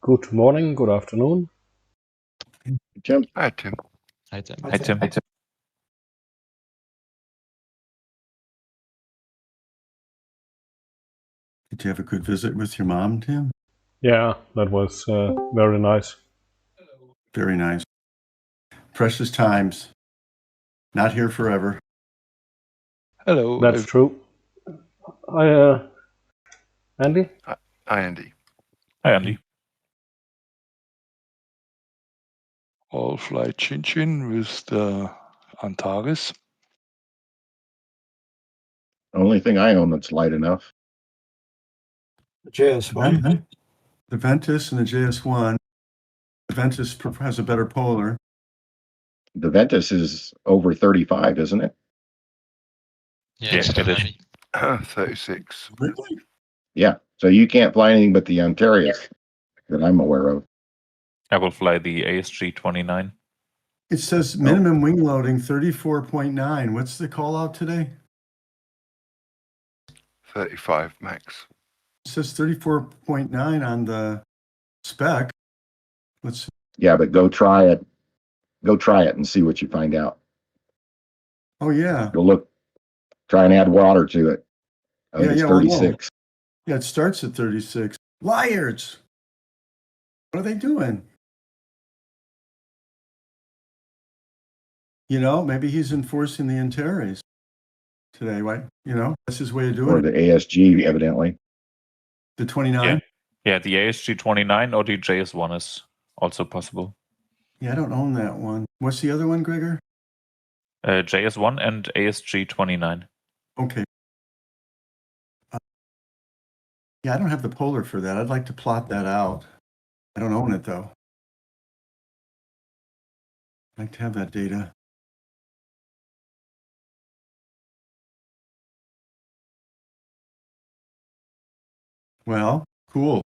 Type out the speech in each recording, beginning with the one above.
Good morning, good afternoon. Tim. Hi, Tim. Hi, Tim. Hi, Tim. Did you have a good visit with your mom, Tim? Yeah, that was very nice. Very nice. Precious times. Not here forever. Hello. That's true. Andy? Hi, Andy. Hi, Andy. All fly Tchin Tchin with the Antares. Only thing I own that's light enough. The JS1. The Ventus and the JS1. The Ventus has a better polar. The Ventus is over 35, isn't it? Yeah, it's Yeah, it is. heavy. 36. Really? Yeah. So you can't fly anything but the Ontario that I'm aware of. I will fly the ASG 29. It says minimum wing loading 34.9. What's the call out today? 35 max. It says 34.9 on the spec. Let's. Yeah, but go try it. Go try it and see what you find out. Oh yeah. Go look. Try and add water to it. I think it's I will. 36. Yeah, it starts at 36. Liars! What are they doing? You know, maybe he's enforcing the Antares today, right? You know, that's his way of doing Or it. the ASG, evidently. The 29? Yeah, the ASG 29 or the JS1 is also possible. Yeah, I don't own that one. What's the other one, Gregor? JS1 and ASG 29. Okay. Yeah, I don't have the polar for that. I'd like to plot that out. I don't own it, though. I'd like to have that data. Well, cool.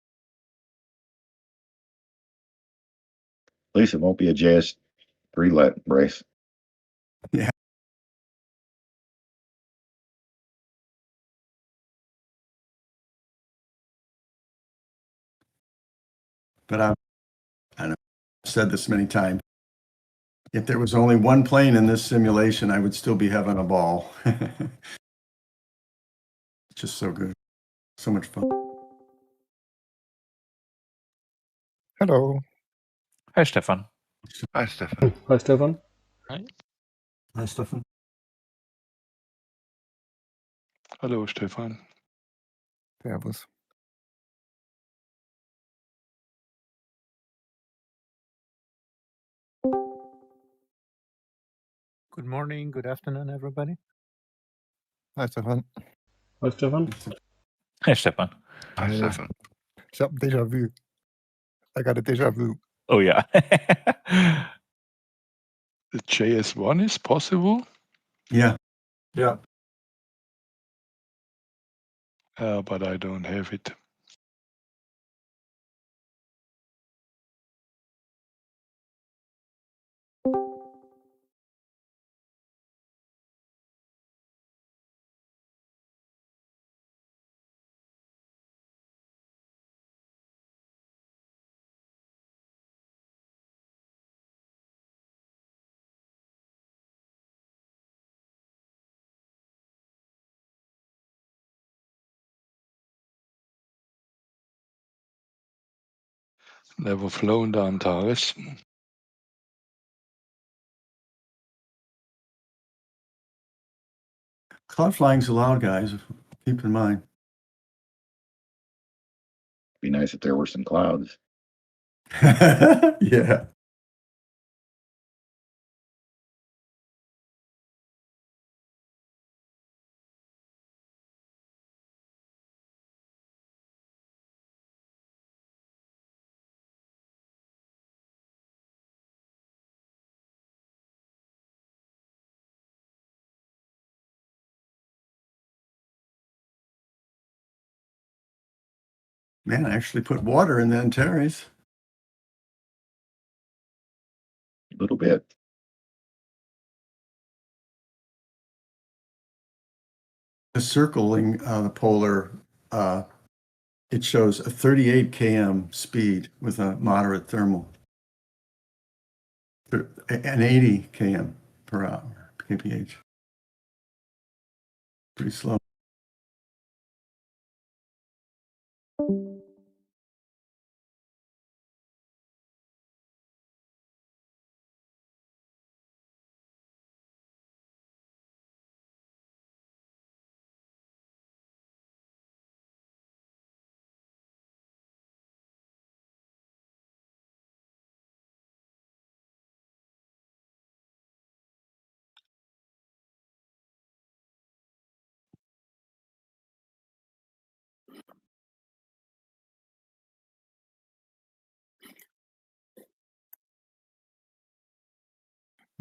At least it won't be a JS3 let race. Yeah. But I know I've said this many times. If there was only one plane in this simulation, I would still be having a ball. Just so good. So much fun. Hello. Hi, Stefan. Hi, Stefan. Hi, Stefan. Hi, Stefan. Hello, Stefan. Servus. Good morning, good afternoon, everybody. Hi, Stefan. Hi, Stefan. Hi, Stefan. Hi, Hi. Stefan. Ich habe Déjà-vu. I got a Déjà-vu. Oh, yeah. The JS1 is possible, Yeah. Yeah. but I don't have it. Never flown the Antares. Cloud flying's allowed, guys. Keep in mind. Be nice if there were some clouds. Yeah. Man, I actually put water in the Antares. A little bit. Just circling the polar it shows a 38 km speed with a moderate thermal. And 80 km per hour, kph. Pretty slow.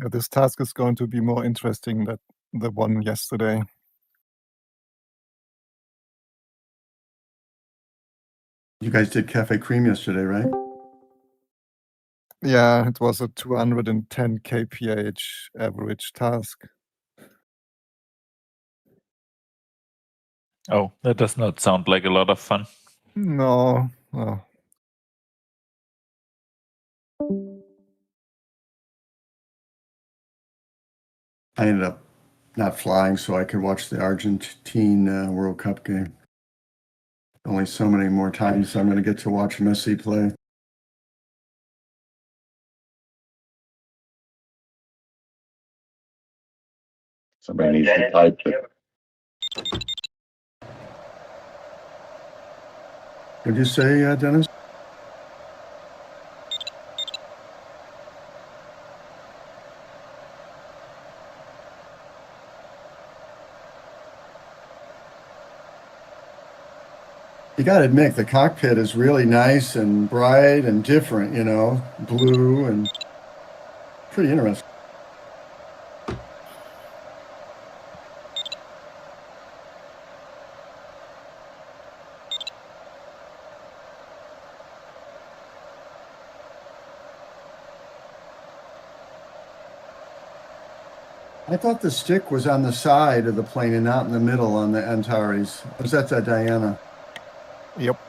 Yeah, this task is going to be more interesting than the one yesterday. You guys did Cafe Cream yesterday, right? Yeah, it was a 210 kph average task. Oh, that does not sound like a lot of fun. No, no. I ended up not flying so I could watch the Argentine World Cup game. Only so many more times I'm going to get to watch Messi play. Somebody needs to type it. What'd you say, Dennis? You got to admit, the cockpit is really nice and bright and different, you know, blue and pretty interesting. I thought the stick was on the side of the plane and not in the middle on the Antares. Was that Diana? Yep.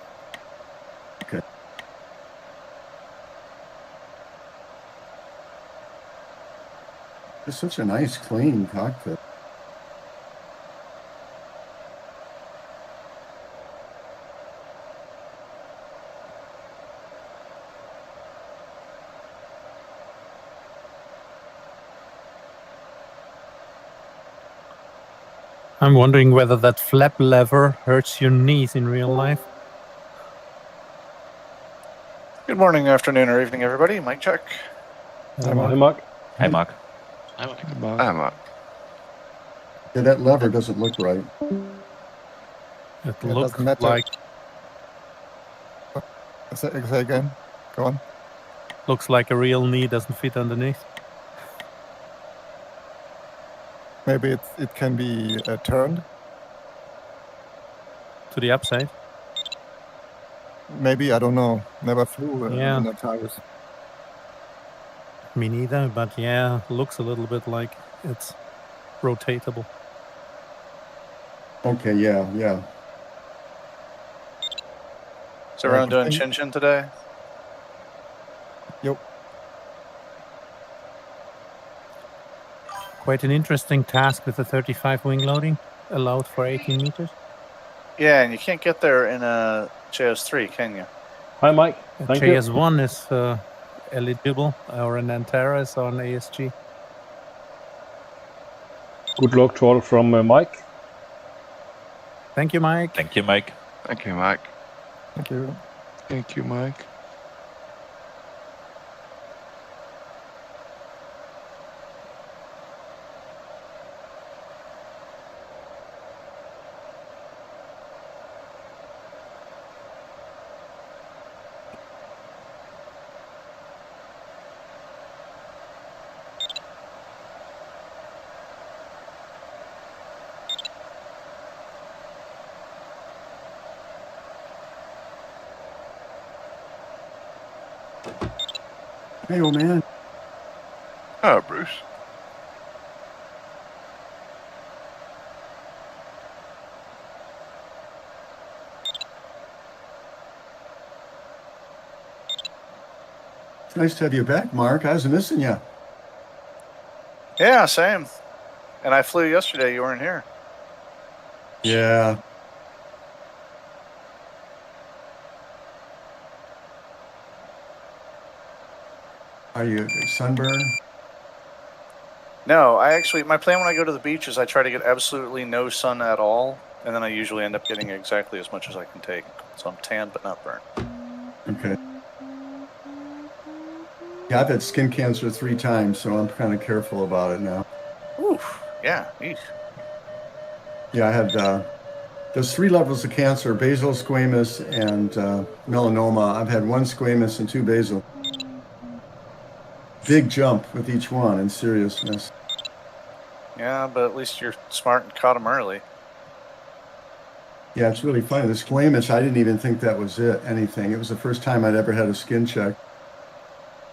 Okay. It's such a nice, clean cockpit. I'm wondering whether that flap lever hurts your knees in real life. Good morning, afternoon, or evening, everybody. Mic check. Hi, Mark. Hi, Mark. I like it. Mark. Yeah, that lever doesn't look right. It It looked doesn't matter. like Say again. Go on. looks like a real knee doesn't fit underneath. Maybe it can be turned. To the upside. Maybe, I don't know. Never flew Yeah. in a Taurus. Me neither, but yeah, looks a little bit like it's rotatable. Okay, yeah. So everyone doing Thank- Tchin Tchin today? Yep. Quite an interesting task with the 35 wing loading, allowed for 18 meters. Yeah, and you can't get there in a JS3, can you? Hi, Mike. Thank you. JS1 is eligible, or an Antares on ASG. Good luck to all from Mike. Thank you, Mike. Thank you, Mike. Thank you, Mike. Thank you. Thank you, Mike. Hey, old man. Oh, Bruce. It's nice to have you back, Mark. I was missing you. Yeah, same. And I flew yesterday. You weren't here. Yeah. Are you sunburned? No, my plan when I go to the beach is I try to get absolutely no sun at all, and then I usually end up getting exactly as much as I can take. So I'm tanned but not burnt. Okay. Yeah, I've had skin cancer 3 times, so I'm kind of careful about it now. Oof. Yeah. Eesh. Yeah, I had, there's 3 levels of cancer, basal, squamous, and melanoma. I've had 1 squamous and 2 basal. Big jump with each one in seriousness. Yeah, but at least you're smart and caught them early. Yeah, it's really funny. The squamous, I didn't even think that was anything. It was the first time I'd ever had a skin check.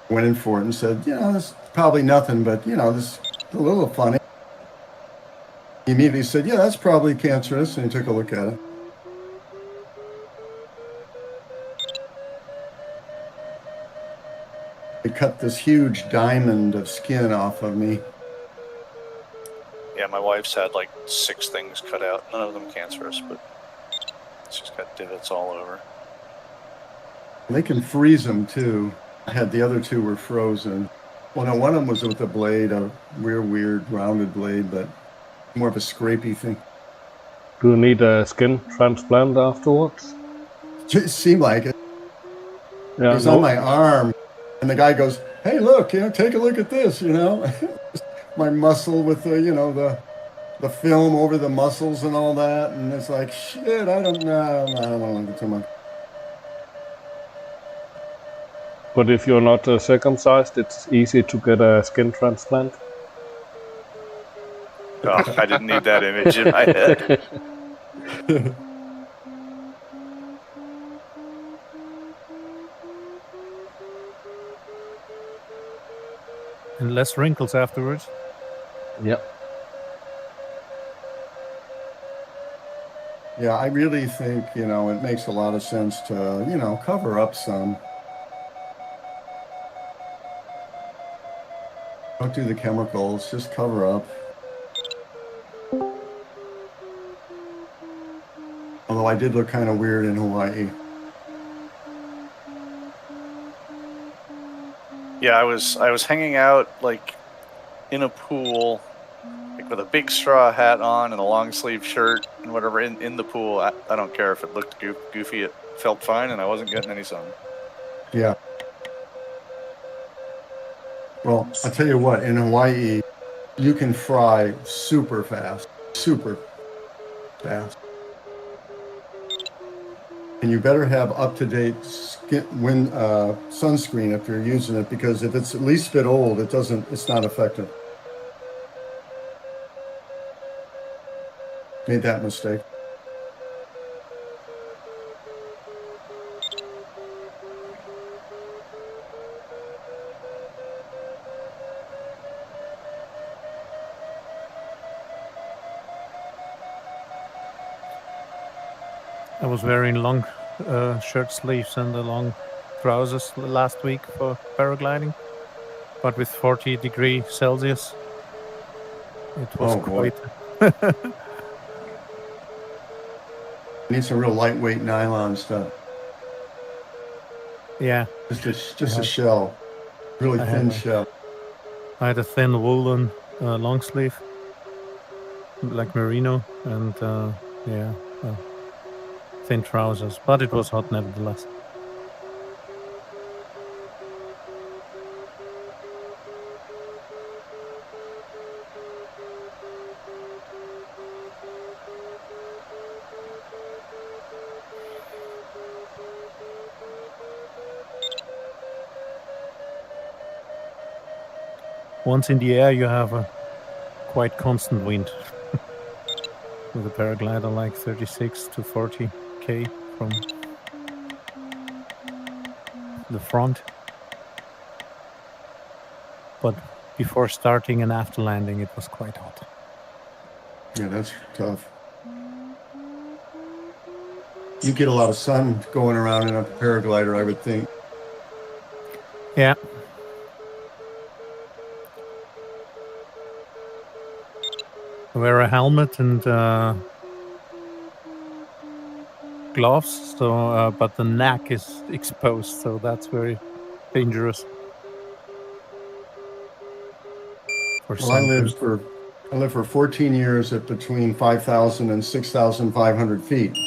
Went in for it and said, this is probably nothing, but, this is a little funny. He immediately said, yeah, that's probably cancerous, and he took a look at it. They cut this huge diamond of skin off of me. Yeah, my wife's had like 6 things cut out. None of them cancerous, but she's got divots all over. They can freeze them, too. I had the other 2 were frozen. Well, no, one of them was with a blade, a weird rounded blade, but more of a scrapey thing. Do you need a skin transplant afterwards? It seemed like it. Yeah, It was on my arm, and the guy goes, hey, look, take a look at this, My muscle with the film over the muscles and all that, and it's like, shit, I don't want to look too much. But if you're not circumcised, it's easy to get a skin transplant. Oh, I didn't need that image in my head. And less wrinkles afterwards. Yep. Yeah, I really think, it makes a lot of sense to, cover up some. Don't do the chemicals, just cover up. Although I did look kind of weird in Hawaii. Yeah, I was hanging out like in a pool, like with a big straw hat on and a long sleeve shirt and whatever in the pool. I don't care if it looked goofy. It felt fine, and I wasn't getting any sun. Yeah. Well, I'll tell you what, in Hawaii, you can fry super fast. And you better have up-to-date sunscreen if you're using it, because if it's at least a bit old, it's not effective. Made that mistake. I was wearing long shirt sleeves and the long trousers last week for paragliding, but with 40 degrees Celsius, it was boy. quite. Need some real lightweight nylon stuff. Yeah, Just a shell, really thin shell. I had a thin woolen long sleeve, like merino, and thin trousers, but it was hot nevertheless. Once in the air, you have a quite constant wind. With a paraglider, like 36 to 40 k from the front. But before starting and after landing, it was quite hot. Yeah, that's tough. You get a lot of sun going around in a paraglider, I would think. Yeah. Wear a helmet and gloves, so but the neck is exposed, so that's very dangerous. For Well, I some lived for 14 years at between 5,000 and 6,500 feet.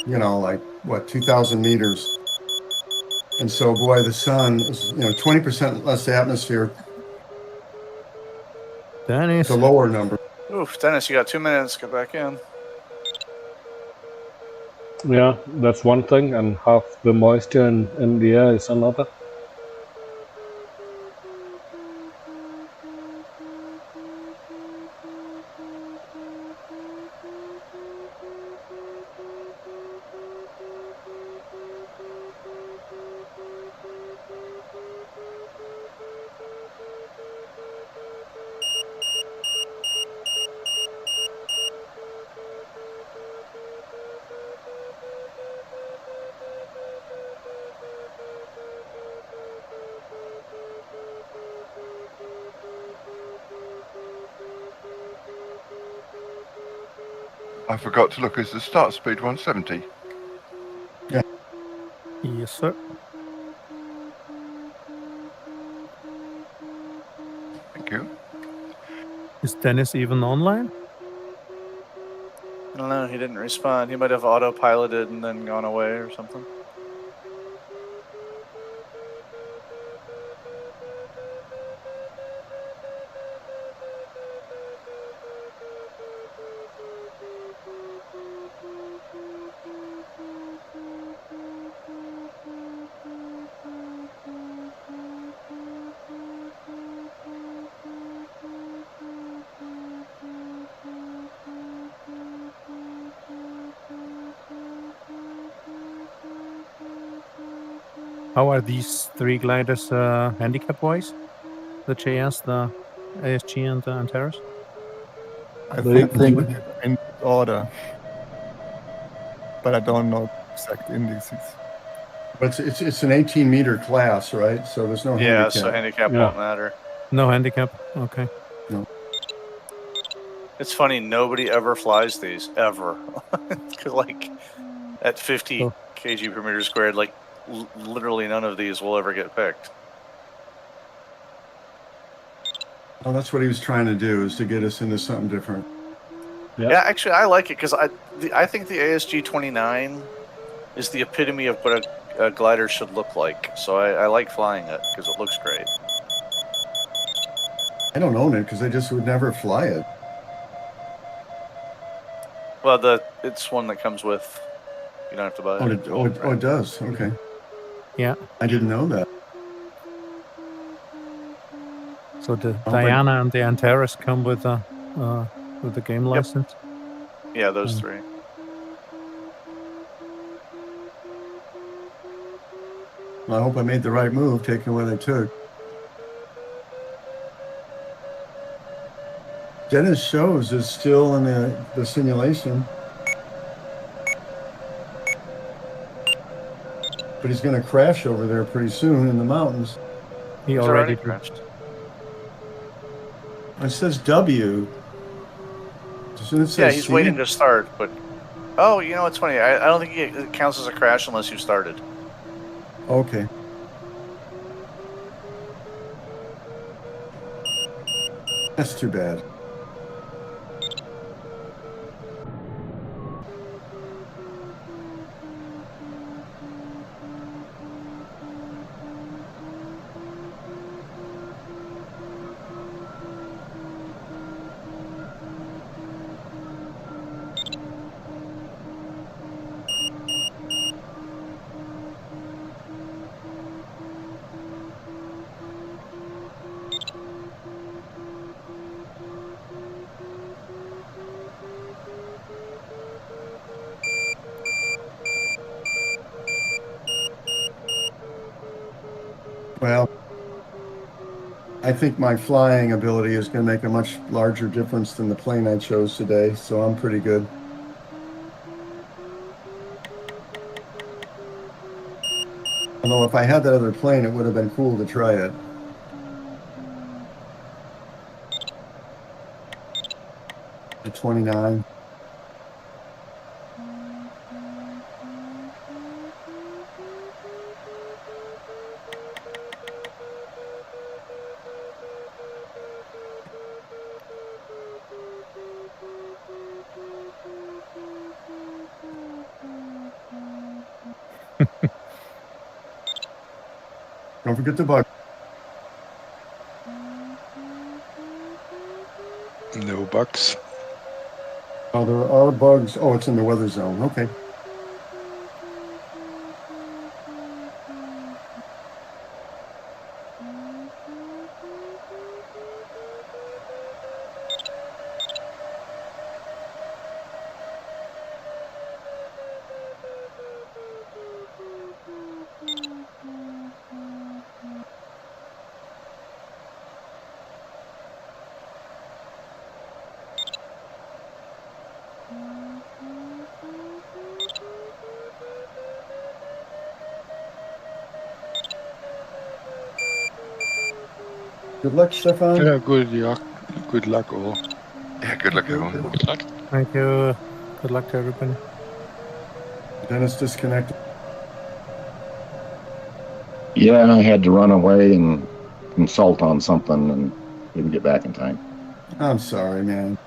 You know, like what, 2,000 meters. And so, boy, the sun is, 20% less atmosphere, Dennis. the lower number. Oof, Dennis, you got 2 minutes. Get back in. Yeah, that's one thing, and half the moisture in the air is another. I forgot to look. Is the start speed 170? Yes, sir. Thank you. Is Dennis even online? I don't know. He didn't respond. He might have autopiloted and then gone away or something. How are these three gliders handicap-wise? The JS, the ASG, and the Antares? I They- think in order, but I don't know exact indices. But it's an 18-meter class, right? So there's no Yeah, handicap. so handicap Yeah. won't matter. No handicap? Okay. It's funny, nobody ever flies these, ever. 'Cause, like, at 50 Oh. kg per meter squared, like, literally none of these will ever get picked. Well, that's what he was trying to do, is to get us into something different. Yeah. Yeah, actually, I like it, because I think the ASG 29 is the epitome of what a glider should look like. So I like flying it, because it looks great. I don't own it because I just would never fly it. Well, it's one that comes with. You don't have to buy it. Oh, it does. Okay. Yeah. I didn't know that. So the but- Diana and the Antares come with the game license? Yeah, those Mm. three. Well, I hope I made the right move, taking what I took. Dennis shows is still in the simulation. But he's going to crash over there pretty soon in the mountains. He It's already crashed. It says W. Doesn't it say Yeah, he's C? waiting to start, but. Oh, you know what's funny? I don't think it counts as a crash unless you started. Okay. That's too bad. Well, I think my flying ability is going to make a much larger difference than the plane I chose today, so I'm pretty good. Although if I had that other plane, it would have been cool to try it. The 29. Don't forget the bug. No bugs. Oh, there are bugs. Oh, it's in the weather zone. Okay. Good luck, Stefan. Yeah, good luck. Good luck all. Yeah, good luck, everyone. Good luck. Thank you. Good luck to everybody. Dennis disconnected. Yeah, I had to run away and consult on something and didn't get back in time. I'm sorry, man.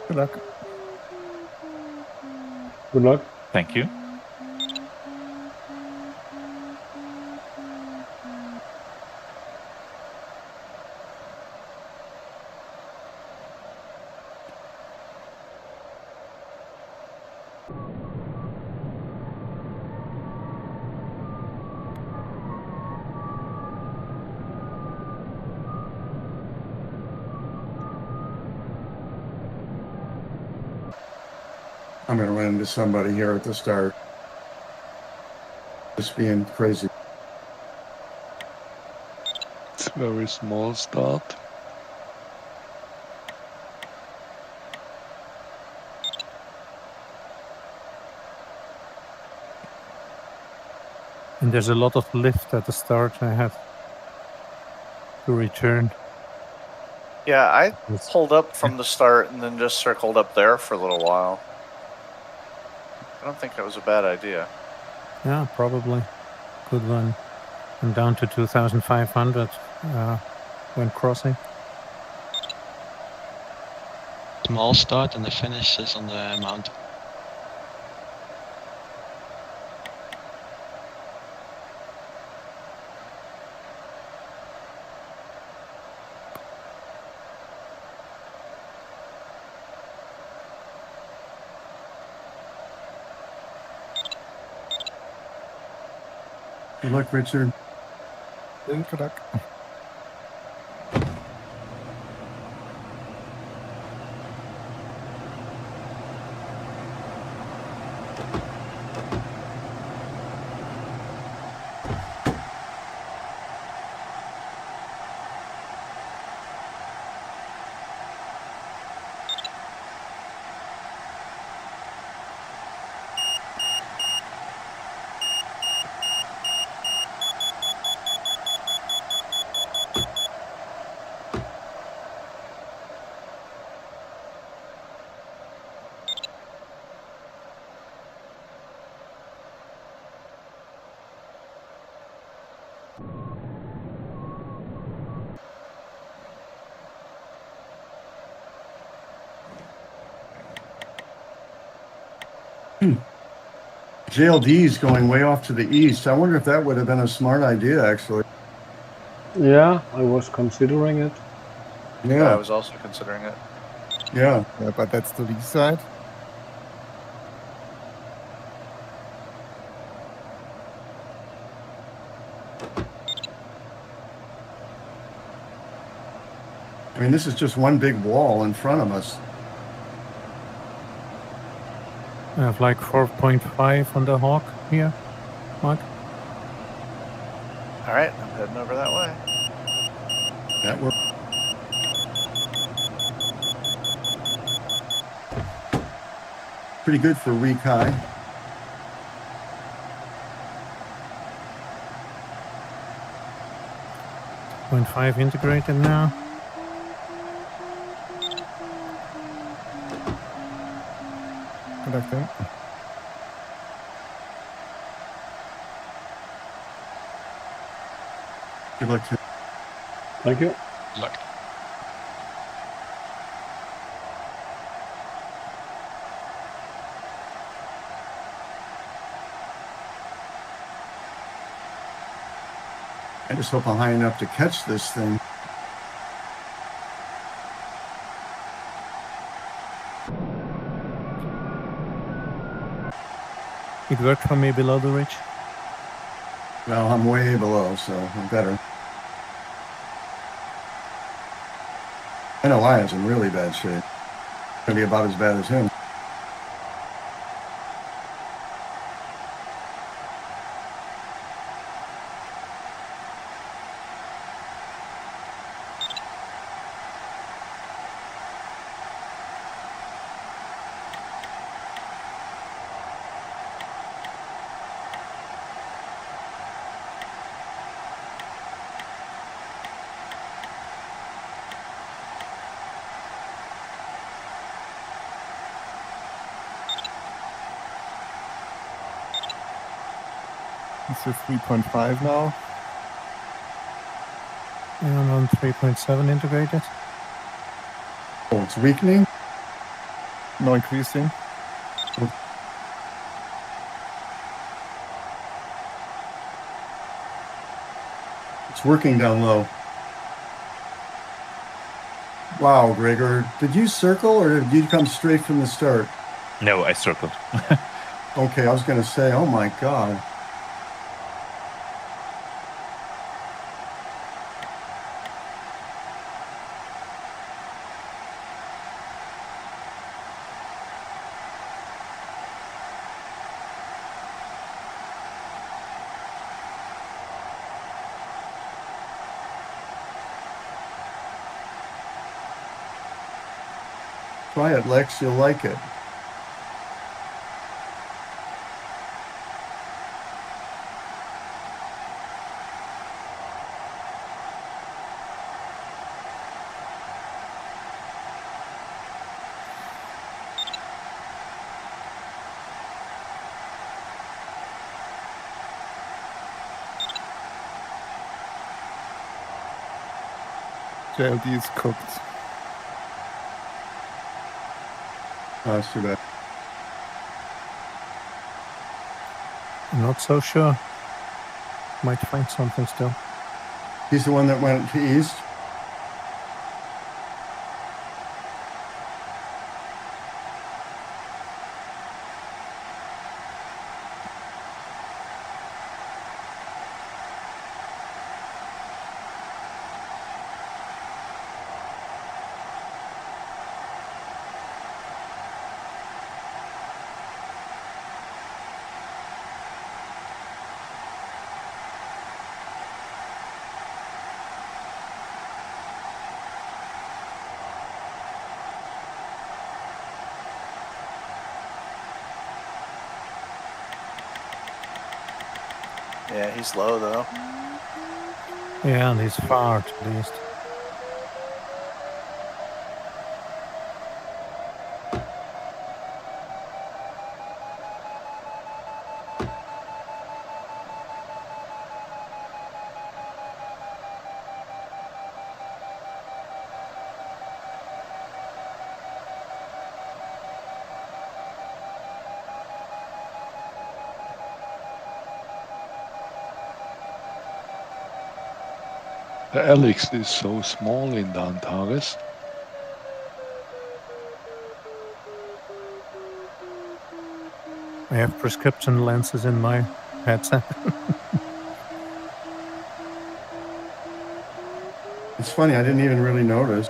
Good luck. Good luck. Thank you. I'm going to run into somebody here at the start. Just being crazy. It's a very small start. And there's a lot of lift at the start. I have to return. Yeah, I It's- pulled up from the start and then just circled up there for a little while. I don't think that was a bad idea. Yeah, probably. Good one. I'm down to 2,500 when crossing. Small start and the finish is on the mountain. Good luck, Richard. Good luck. JLD is going way off to the east. I wonder if that would have been a smart idea, actually. Yeah, I was considering it. Yeah, I Yeah, was also considering it. yeah. Yeah, but that's the lee side. I mean, this is just one big wall in front of us. I have like 4.5 on the Hawk here, Mark. All right, I'm heading over that way. That works. Pretty good for weak high. Point 0.5 integrated now. Connecting. Good luck to Thank you. Luck. I just hope I'm high enough to catch this thing. It worked for me below the ridge. Well, I'm way below, so I'm better. NOI is in really bad shape. Gonna be about as bad as him. It's a 3.5 now. And on 3.7 integrated. Oh, it's weakening? No increasing. It's working down low. Wow, Gregor, did you circle or did you come straight from the start? No, I circled. Okay, I was gonna say, oh my God. Try it, Lex, you'll like it. JLD is cooked. Oh, that's too bad. I'm not so sure. Might find something still. He's the one that went to east. Yeah, he's low though. Yeah, and he's far to the east. The Alex is so small in the Antares. I have prescription lenses in my headset. It's funny, I didn't even really notice.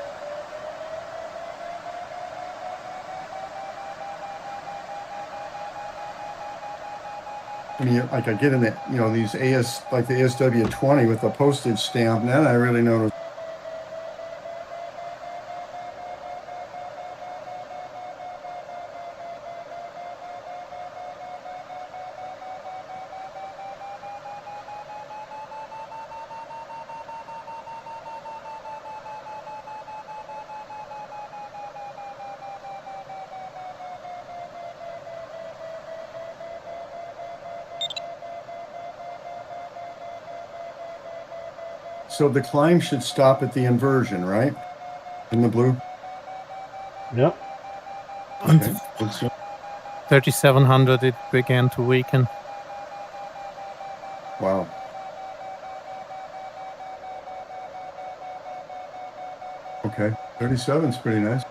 I mean, like I get in the, you know, these like the ASW20 with the postage stamp, and then I really noticed. So the climb should stop at the inversion, right? In the blue? Yeah. Okay. 3700 it began to weaken. Wow. Okay. 37's pretty nice.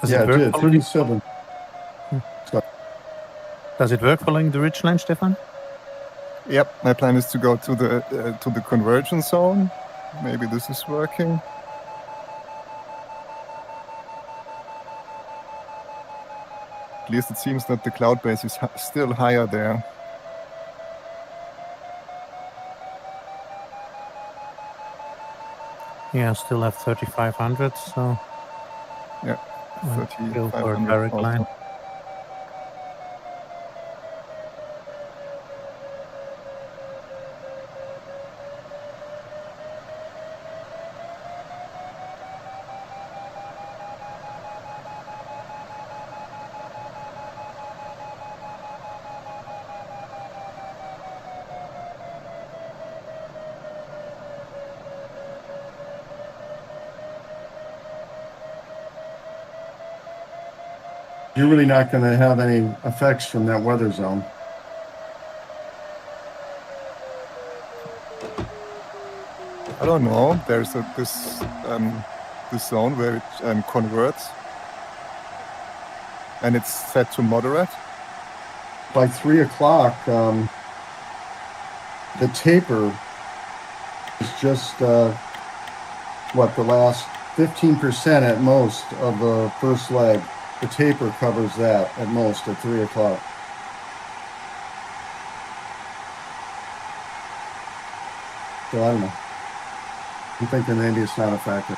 Does it work did. following- 37. Does it work following the ridgeline, Stefan? Yep, my plan is to go to the convergence zone. Maybe this is working. At least it seems that the cloud base is still higher there. Yeah, I still have 3500, so Yeah, I'll go for a 3500 direct also. line. You're really not going to have any effects from that weather zone. I don't know. There's this zone where it converts, and it's set to moderate. By 3 o'clock, the taper is just, the last 15% at most of the first leg. The taper covers that at most at 3 o'clock. So I don't know. I'm thinking maybe it's not a factor.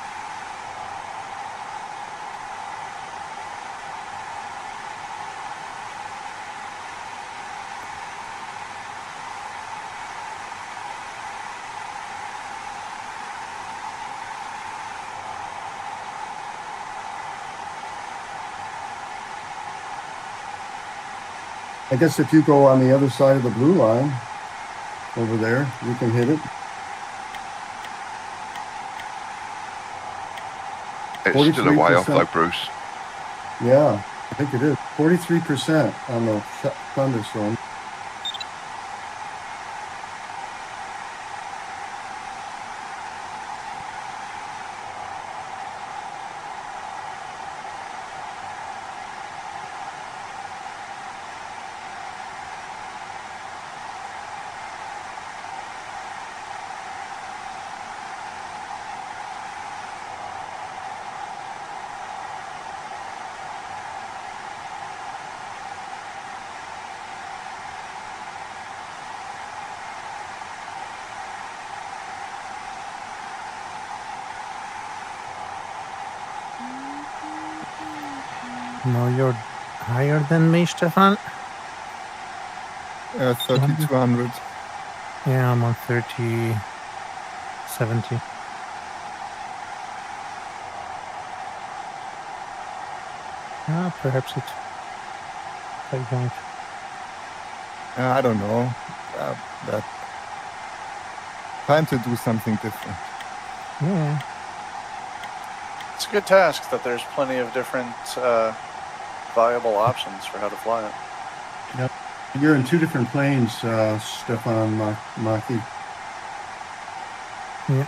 I guess if you go on the other side of the blue line over there, you can hit it. It's still a way off 43%. though, Bruce. Yeah, I think it is. 43% on the thunderstorm. No, you're higher than me, Stefan. 3200. Yeah, I'm on 3070. Perhaps it. I don't. I don't know. That time to do something different. Yeah. It's a good task that there's plenty of different viable options for how to fly it. Yep. You're in two different planes, Stefan Maki. Yeah.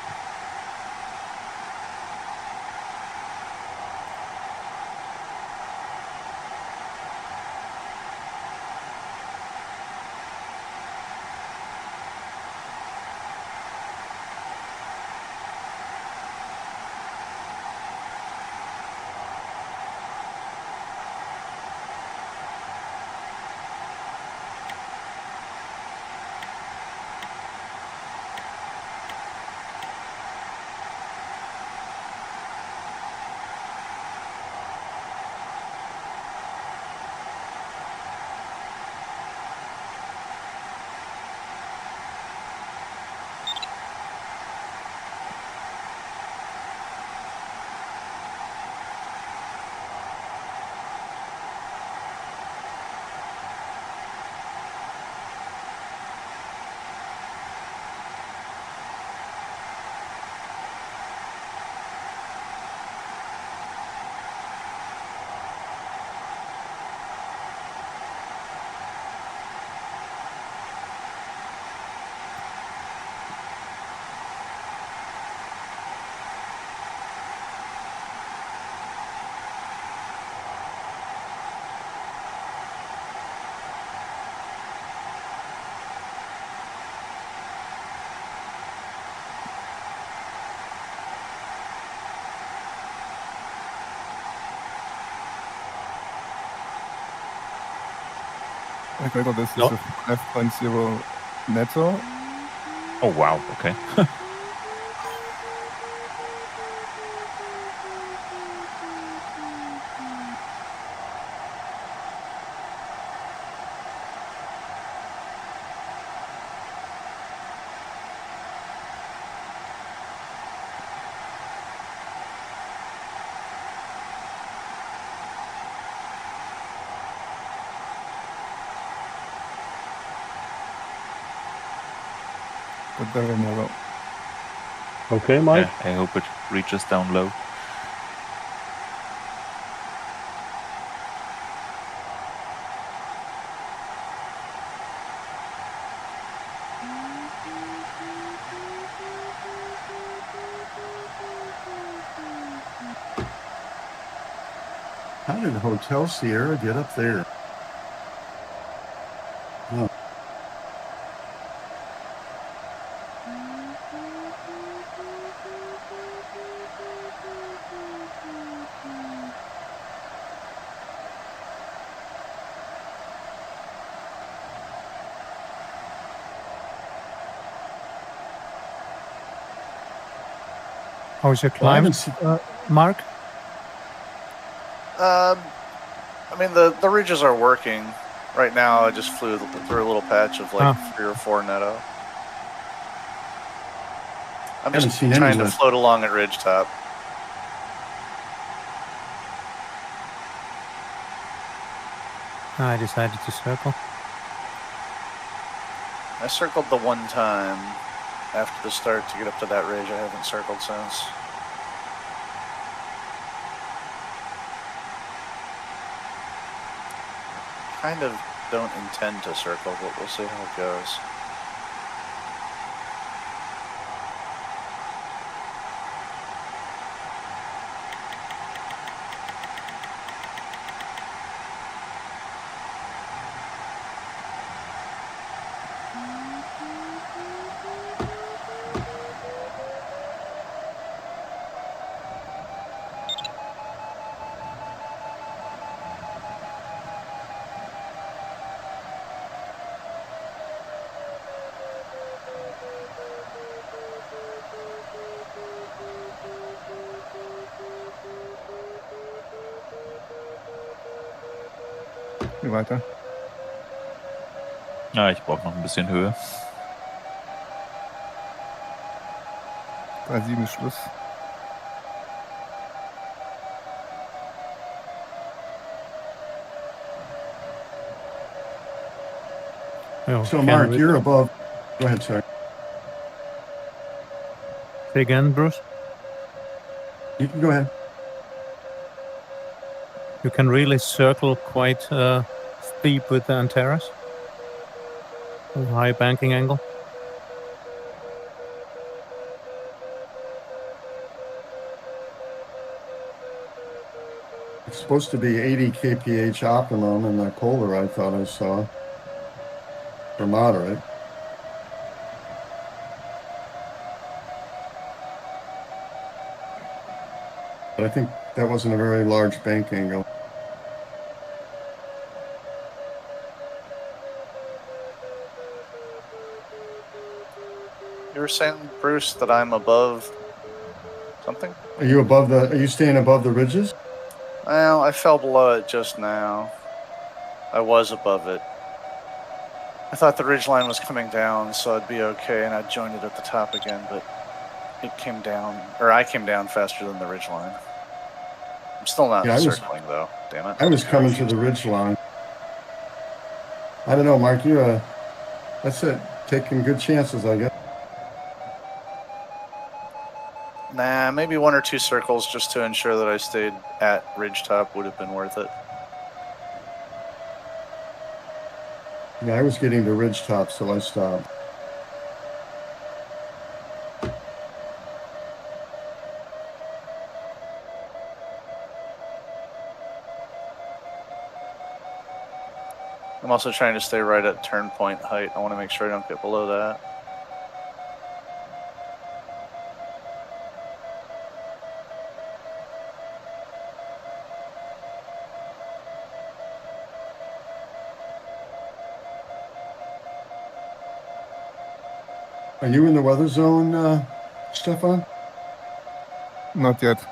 Gregor, this is No. a 5.0 netto. Oh wow. Okay. But very narrow. Okay, Mike? Yeah, I hope it reaches down low. How did Hotel Sierra get up there? Oh. How's your Well, I climb, haven't seen- Mark? I mean, the ridges are working. Right now, I just flew through a little patch of like 3 or 4 netto. I'm Haven't just seen any trying to lift. float along at ridgetop. I decided to circle. I circled the one time after the start to get up to that ridge. I haven't circled since. Kind of don't intend to circle, but we'll see how it goes. Wie weiter? Ja, ich brauche noch ein bisschen Höhe. 3,7 ist Schluss. Oh, So, can Mark, we- you're above. Go ahead, sorry. Say again, Bruce. You can go ahead. You can really circle quite steep with the Antares. A high banking angle. It's supposed to be 80 kph optimum in the polar, I thought I saw. For moderate. But I think that wasn't a very large bank angle. You were saying, Bruce, that I'm above something? Are you staying above the ridges? Well, I fell below it just now. I was above it. I thought the ridgeline was coming down, so I'd be okay, and I'd join it at the top again, but it came down, or I came down faster than the ridgeline. I'm still not circling, though. Damn it. I was coming to the ridge line. I don't know, Mark. That's it. Taking good chances, I guess. Nah, maybe 1 or 2 circles just to ensure that I stayed at ridgetop would have been worth it. Yeah, I was getting to ridge top, so I stopped. I'm also trying to stay right at turn point height. I want to make sure I don't get below that. Are you in the weather zone, Stefan? Not yet.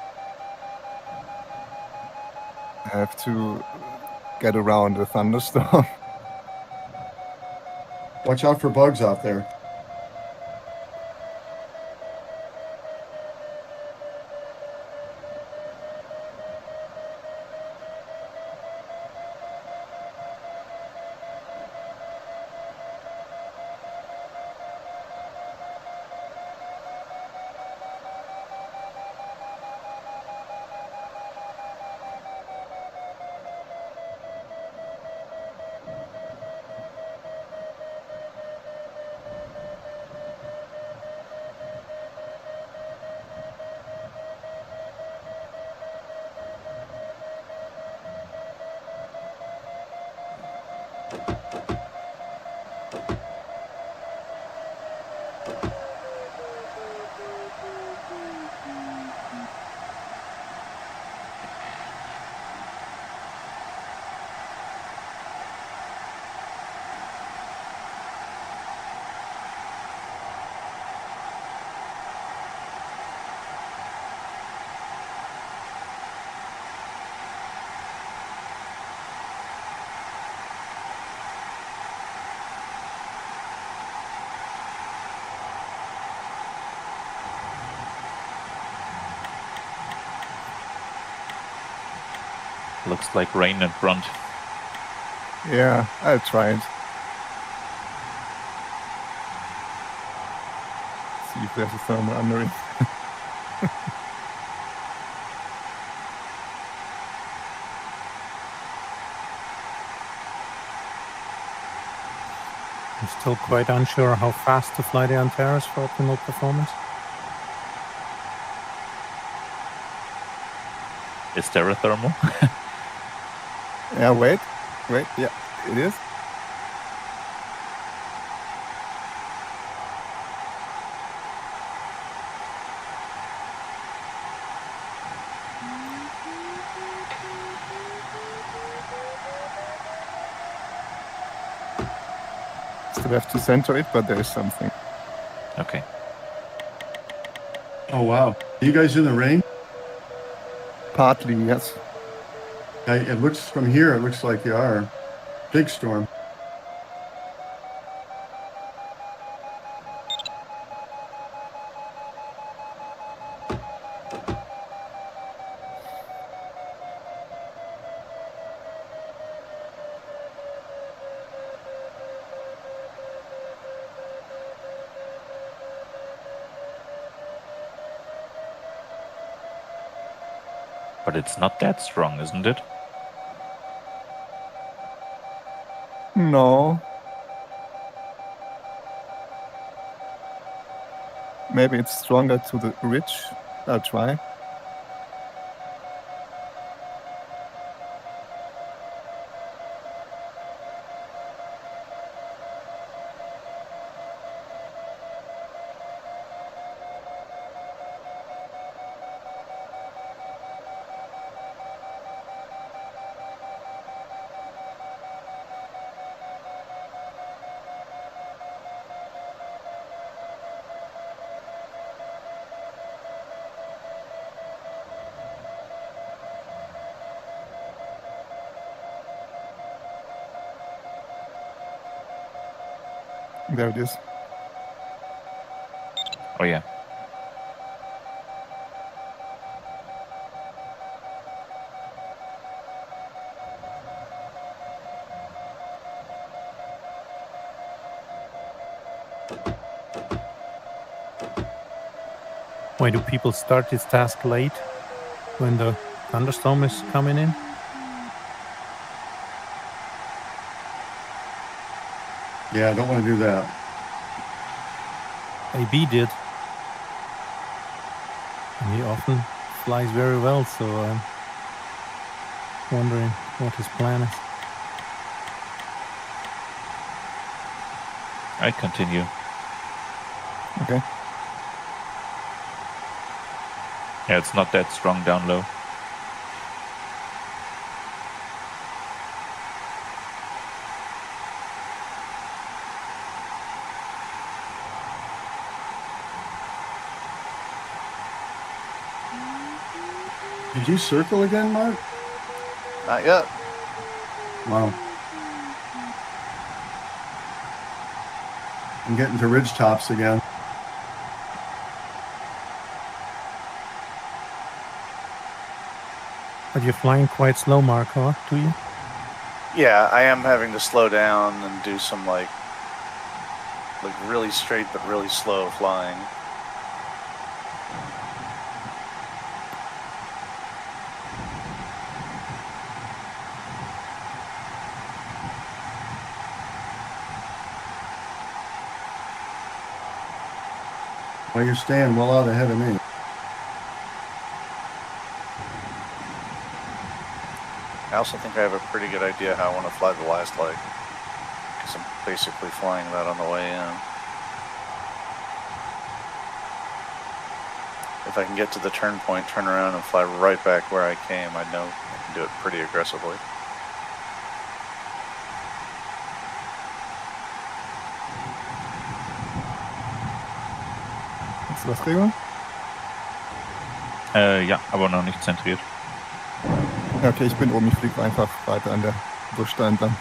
I have to get around a thunderstorm. Watch out for bugs out there. Looks like rain in front. Yeah, I'll try it. See if there's a thermal under it. I'm still quite unsure how fast to fly the Antares for optimal performance. Is there a thermal? Yeah, wait. Yeah, it is. Still have to center it, but there is something. Okay. Oh, wow. Are you guys in the rain? Partly, yes. It looks from here, it looks like you are. Big storm. But it's not that strong, isn't it? No. Maybe it's stronger to the ridge. I'll try. There it is. Oh yeah. Why do people start this task late when the thunderstorm is coming in? Yeah, I don't want to do that. AB did. And he often flies very well, so I'm wondering what his plan is. I continue. Okay. Yeah, it's not that strong down low. Did you circle again, Mark? Not yet. Wow. I'm getting to ridge tops again. But you're flying quite slow, Mark, huh? Do you? Yeah, I am having to slow down and do some like really straight but really slow flying. Well, you're staying well out ahead of me. I also think I have a pretty good idea how I want to fly the last leg, because I'm basically flying that on the way in. If I can get to the turn point, turn around and fly right back where I came, I know I can do it pretty aggressively. Hast du was, Gregor? Ja, aber noch nicht zentriert. Ja, okay, ich bin oben. Ich fliege einfach weiter an der Busch da entlang.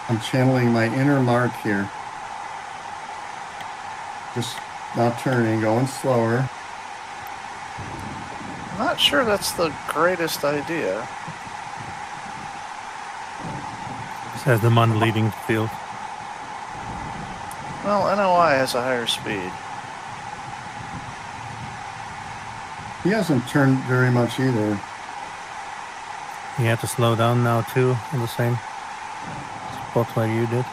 I'm channeling my inner Mark here. Just not turning, going slower. I'm not sure that's the greatest idea. Says the man leading the field. Well, NOI has a higher speed. He hasn't turned very much either. He had to slow down now too, on the same spot where you did.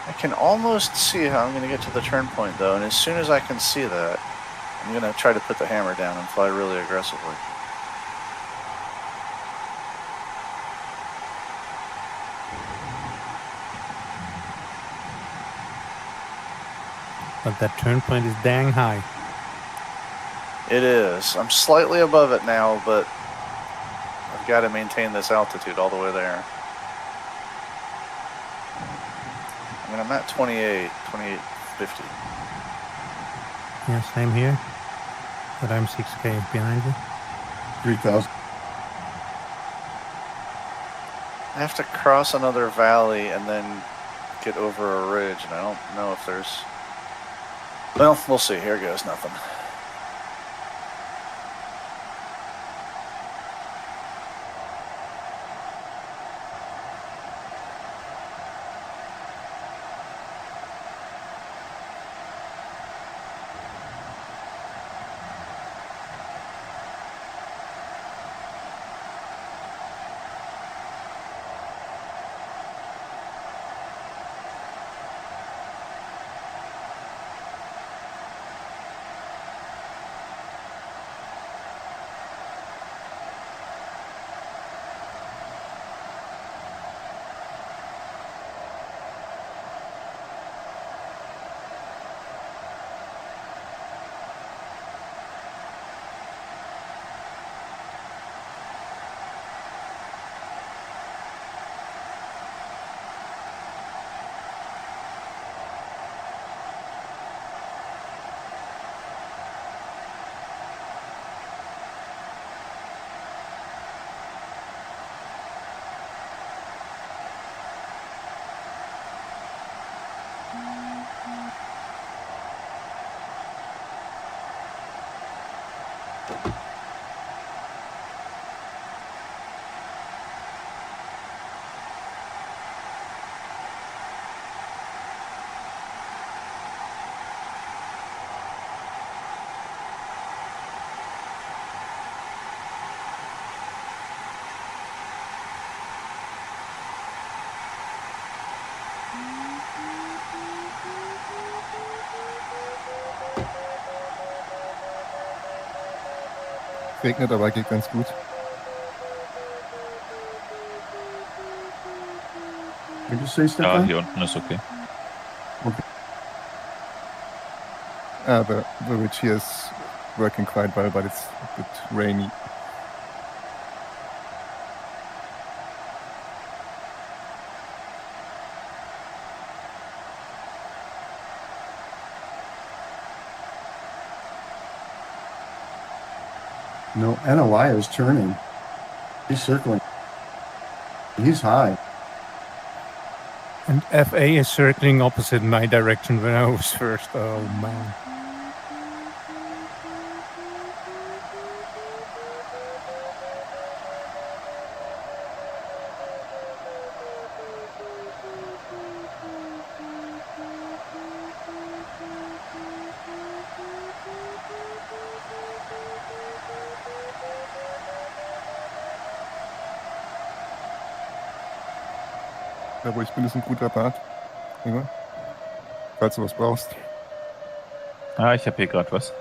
I can almost see how I'm going to get to the turn point, though, and as soon as I can see that, I'm going to try to put the hammer down and fly really aggressively. But that turn point is dang high. It is. I'm slightly above it now, but I've got to maintain this altitude all the way there. I mean, I'm at 2850. Yeah, same here. But I'm 6K behind you. 3,000. I have to cross another valley and then get over a ridge, and I don't know if there's... Well, we'll see. Here goes nothing. Regnet aber geht ganz gut. Did you say Ja, Stefan? hier unten ist okay. The ridge here is working quite well, but it's a bit rainy. No, NOI is turning. He's circling. He's high. And FA is circling opposite my direction when I was first. Oh man. Da wo ich bin, ist ein guter Bad. Ja. Falls du was brauchst. Ah, ich habe hier gerade was.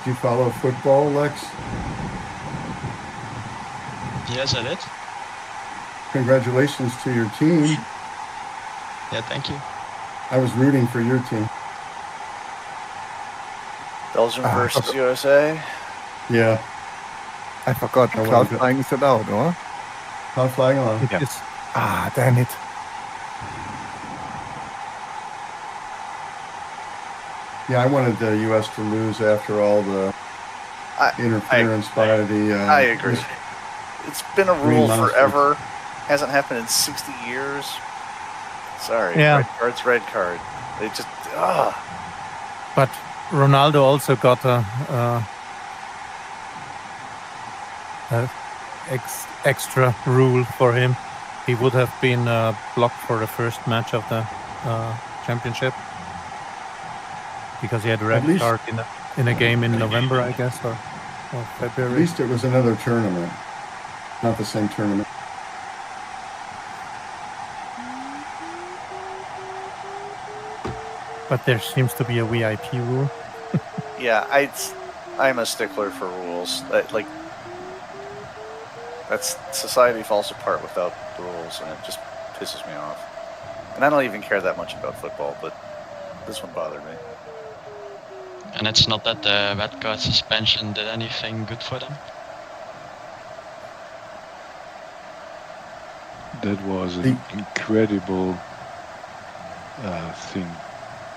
Do you follow football, Lex? Yes, I did. Congratulations to your team. Yeah, thank you. I was rooting for your team. Belgium versus USA. Yeah. I forgot I cloud wanted to- flying is allowed, or? Cloud flying on. It Yeah. is. Ah, damn it. Yeah, I wanted the U.S. to lose after all the interference by the. I agree. It's been a Green rule Monster. forever. Hasn't happened in 60 years. Sorry. Yeah. Red card's red card. They just But Ronaldo also got a extra rule for him. He would have been blocked for the first match of the championship because he had a red At least- card in a game in November, I guess, or At February. least it was another tournament, not the same tournament. But there seems to be a VIP rule. yeah. I'm a stickler for rules. Like that's society falls apart without the rules, and it just pisses me off. And I don't even care that much about football, but this one bothered me. And it's not that the red card suspension did anything good for them. That was an incredible thing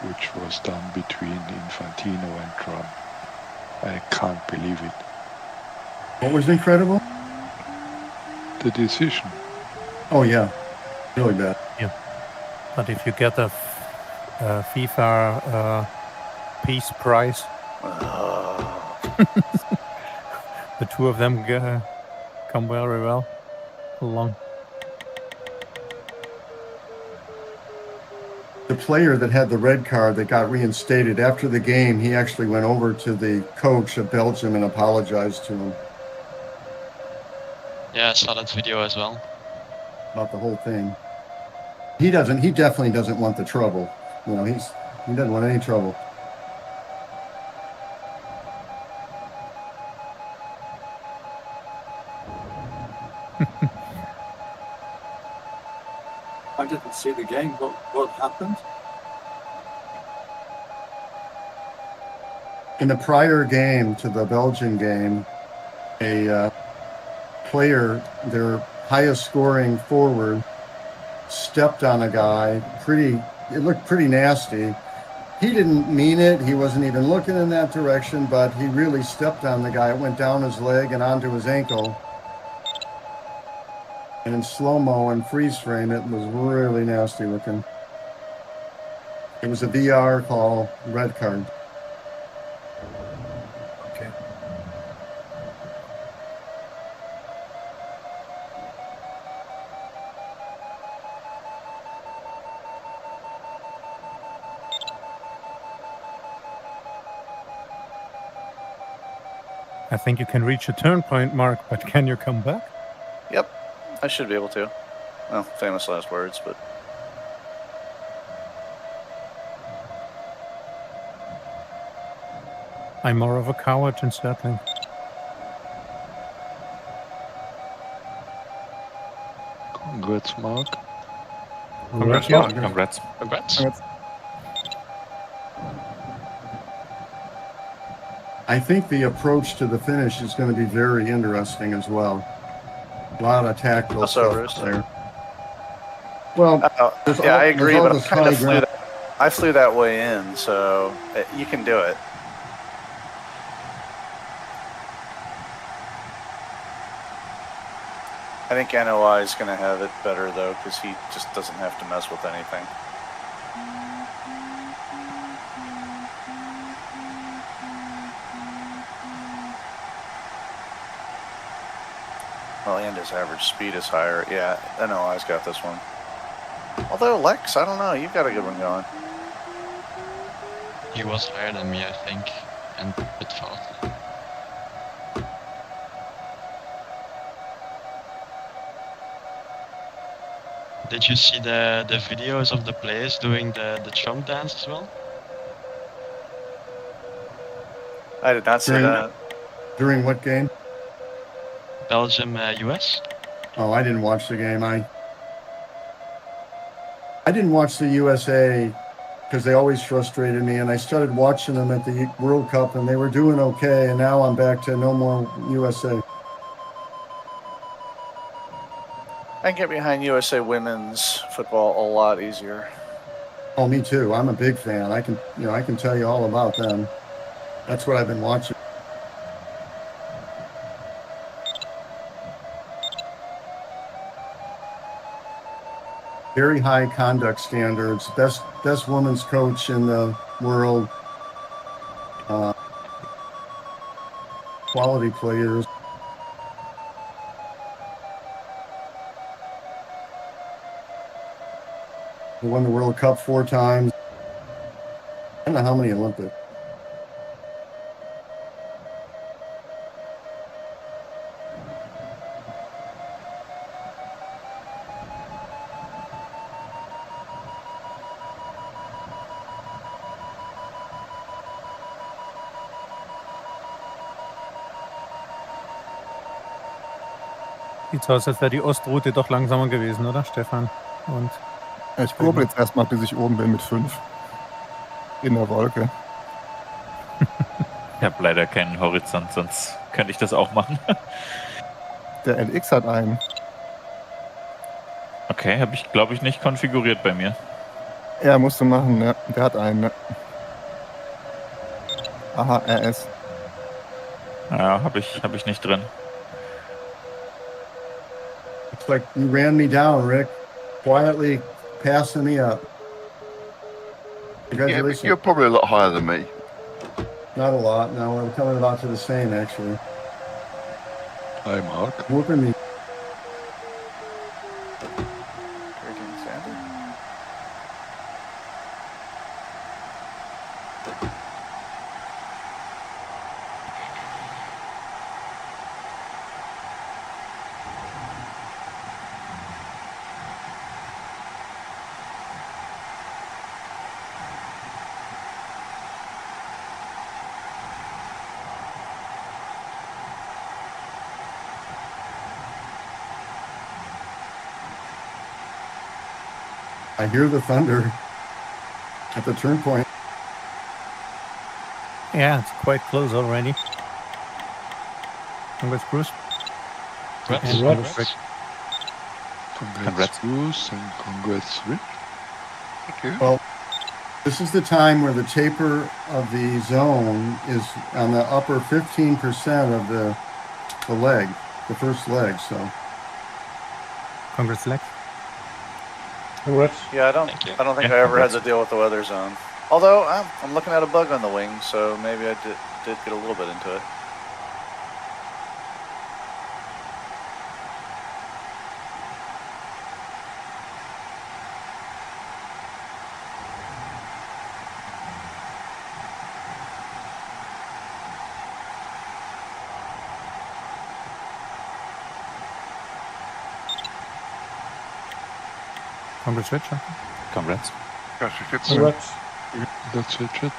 which was done between Infantino and Trump. I can't believe it. What was incredible? The decision. Oh yeah, really bad. But if you get a FIFA Peace Prize, the two of them come very well along. The player that had the red card that got reinstated after the game, he actually went over to the coach of Belgium and apologized to him Yeah, I saw that video as well. about the whole thing. He definitely doesn't want the trouble. You know, he doesn't want any trouble. I didn't see the game. What happened? In the prior game to the Belgian game, a player, their highest scoring forward, stepped on a guy. It looked pretty nasty. He didn't mean it. He wasn't even looking in that direction, but he really stepped on the guy. It went down his leg and onto his ankle. And in slow-mo and freeze frame, it was really nasty looking. It was a VR call, red card. Okay. I think you can reach a turn point, Mark, but can you come back? Yep, I should be able to. Well, famous last words, but I'm more of a coward in circling. Congrats, Mark. Congrats, Yeah. Mark. Congrats. Congrats. I think the approach to the finish is going to be very interesting as well. A lot of tactical Also, stuff Bruce. there. Well, there's yeah, all- I agree, there's all but this I kind high of ground. I flew that way in, so you can do it. I think NOI is going to have it better, though, because he just doesn't have to mess with anything. Well, and his average speed is higher. Yeah, NOI's got this one. Although, Lex, I don't know. You've got a good one going. He was higher than me, I think, and a bit faster. Did you see the videos of the players doing the Trump dance as well? I did not see that. During what game? Belgium, US. Oh, I didn't watch the game. I didn't watch the USA because they always frustrated me, and I started watching them at the World Cup, and they were doing okay, and now I'm back to no more USA. I can get behind USA women's football a lot easier. Oh, me too. I'm a big fan. I can tell you all about them. That's what I've been watching. Very high conduct standards. Best women's coach in the world. Quality players. They won the World Cup 4 times. I don't know how many Olympics. Sieht so aus, als wäre die Ostroute doch langsamer gewesen, oder, Stefan? Und Ich probe jetzt erstmal, bis ich oben bin mit 5. In der Wolke. Ich habe leider keinen Horizont, sonst könnte ich das auch machen. Der LX hat einen. Okay, habe ich, glaube ich, nicht konfiguriert bei mir. Ja, musst du machen, ja. Der hat einen, ne? Aha, RS. Ja, habe ich nicht drin. Looks like you ran me down, Rick. Quietly passing me up. Yeah, Congratulations. but you're probably a lot higher than me. Not a lot. No, we're coming about to the same, actually. Hi, Mark. Whooping me. Hurricane Sandy? I hear the thunder at the turn point. yeah, it's quite close already. Congrats, Bruce. Congrats. And Congrats. Rick. Congrats, Bruce, and congrats, Rick. Thank you. Well, this is the time where the taper of the zone is on the upper 15% of the leg, the first leg. So Congrats, Lex. Congrats. Yeah, I don't Thank you. think Yeah, I ever had congrats. to deal with the weather zone. Although I'm looking at a bug on the wing, so maybe I did get a little bit into it. Congrats, Richard. Congrats. Gosh, it's Congrats. That's Richard.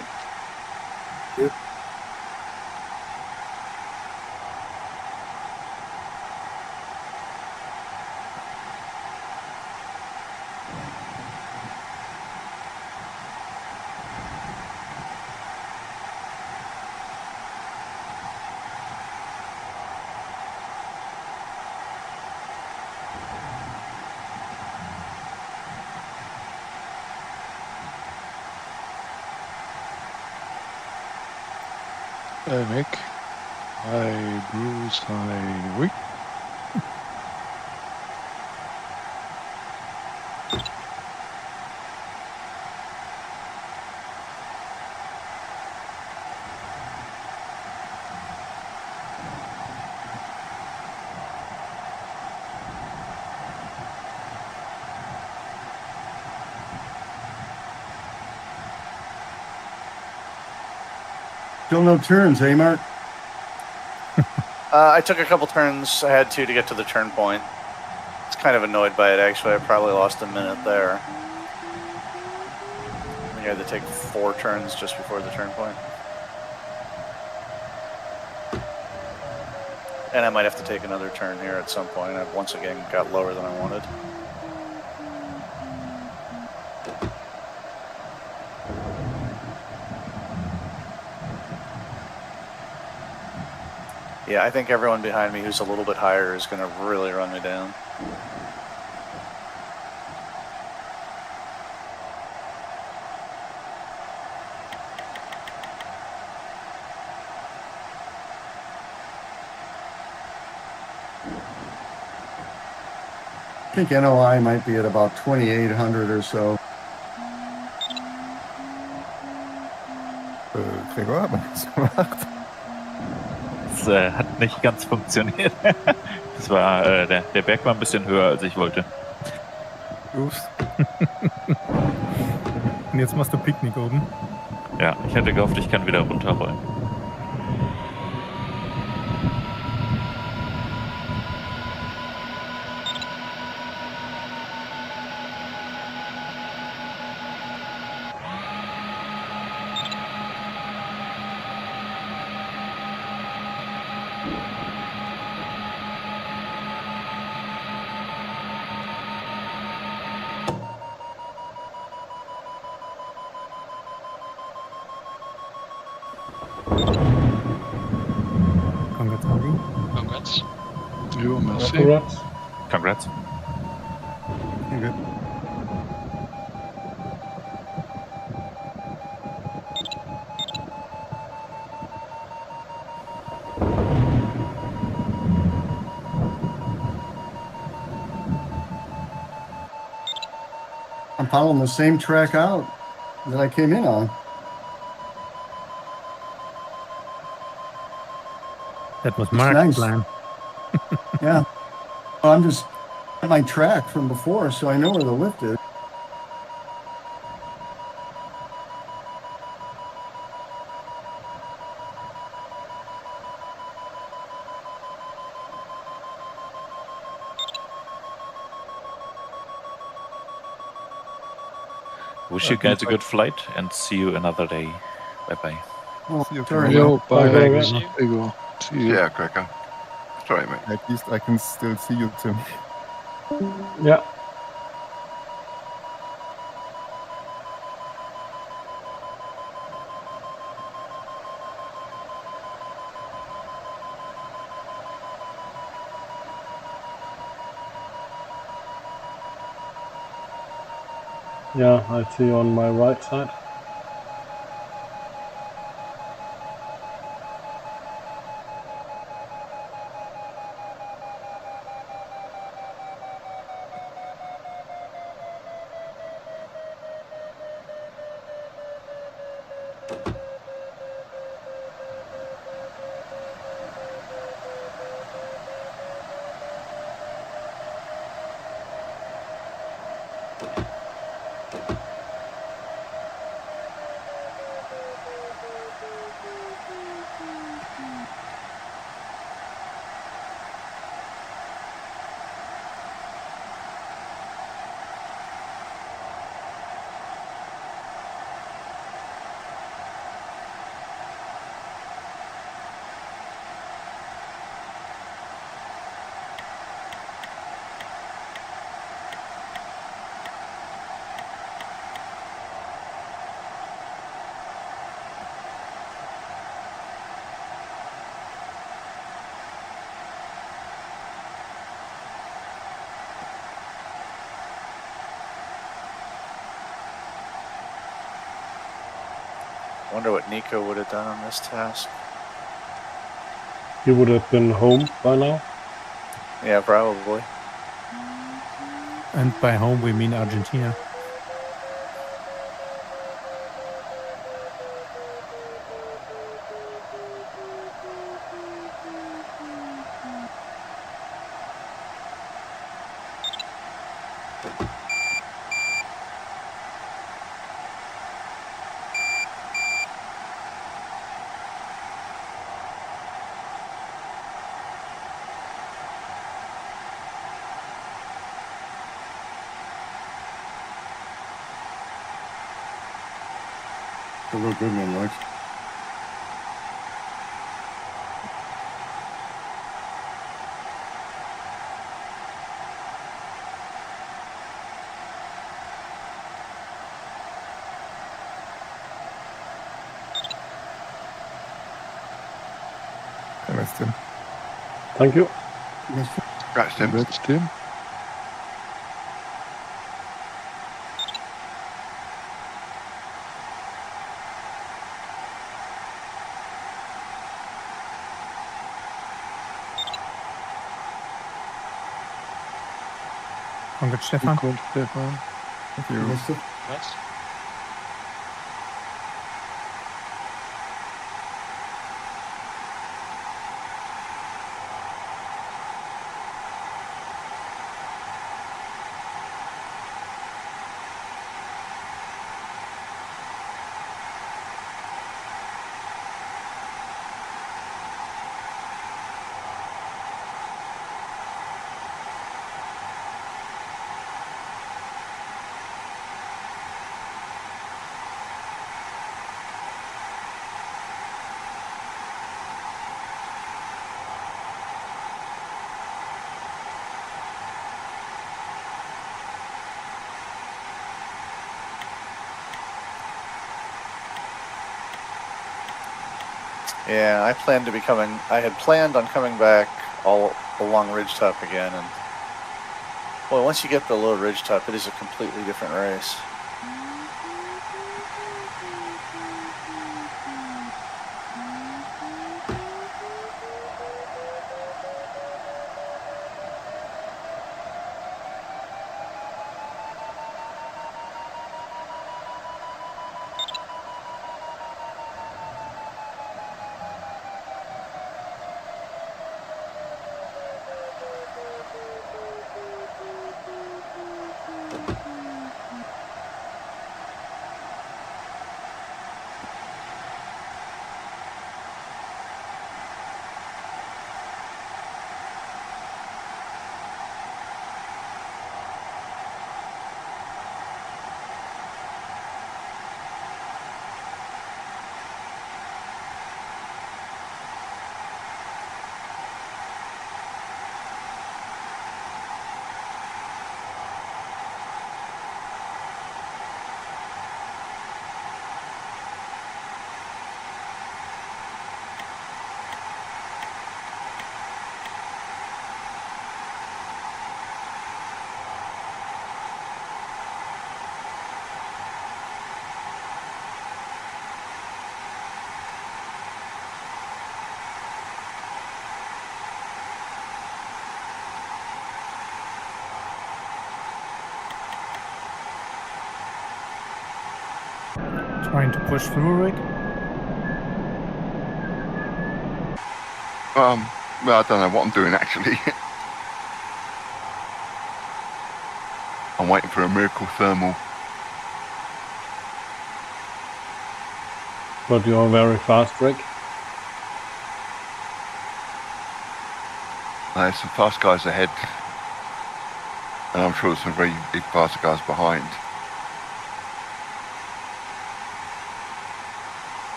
Hi, Nick. Hi, Bruce. Hi, Rick. still no turns, eh, Mark? I took a couple turns. I had to get to the turn point. I was kind of annoyed by it, actually. I probably lost a minute there. I think I had to take 4 turns just before the turn point. And I might have to take another turn here at some point. I've once again got lower than I wanted. Yeah, I think everyone behind me who's a little bit higher is going to really run me down. I think NOI might be at about 2,800 or so. Gregor, hat man das gemacht? Das hat nicht ganz funktioniert. Das war, der Berg war ein bisschen höher, als ich wollte. Ups. Und jetzt machst du Picknick oben. Ja, ich hätte gehofft, ich kann wieder runterrollen. Congrats. Jo, merci. Congrats. Congrats. Okay. I'm following the same track out that I came in on. That was Mark's nice. plan. Yeah. Well, I'm just at my track from before, so I know where the lift is. Wish you guys a good flight and see you another day. Bye-bye. Oh, See you sorry. Jo, bye, Gregor. Gregor. See you. Yeah, Gregor. Sorry, mate. At least I can still see you, Tim. Yeah. Yeah, I see you on my right side. Wonder what Nico would have done on this task. You would have been home by now. Yeah, probably. And by home we mean Argentina. A real good one, Lex. Nice, Tim. Thank you. Congrats, Tim. Congrats, Tim. Congrats, Stefan. Congrats, Stefan. Thank you. That's Yeah, I had planned on coming back all along ridgetop again, and well, once you get below ridgetop, it is a completely different race. Trying to push through it. Well, I don't know what I'm doing actually. I'm waiting for a miracle thermal. But you are very fast, Rick. There's some fast guys ahead, and I'm sure there's some very big fast guys behind.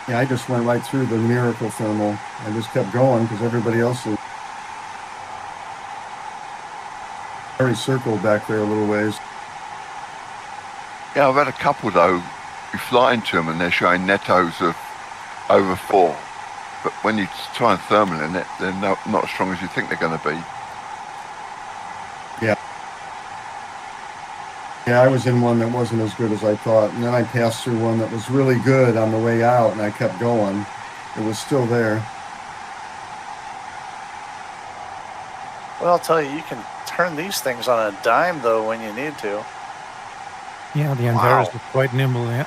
Yeah, I just went right through the miracle thermal. I just kept going because everybody else was very circled back there a little ways. Yeah, I've had a couple though. You fly into them and they're showing nettos of over 4, but when you try and thermal in it, they're not as strong as you think they're going to be. Yeah. Yeah, I was in one that wasn't as good as I thought, and then I passed through one that was really good on the way out, and I kept going. It was still there. Well, I'll tell you, you can turn these things on a dime, though, when you need to. Yeah, the Antares is quite nimble, yeah.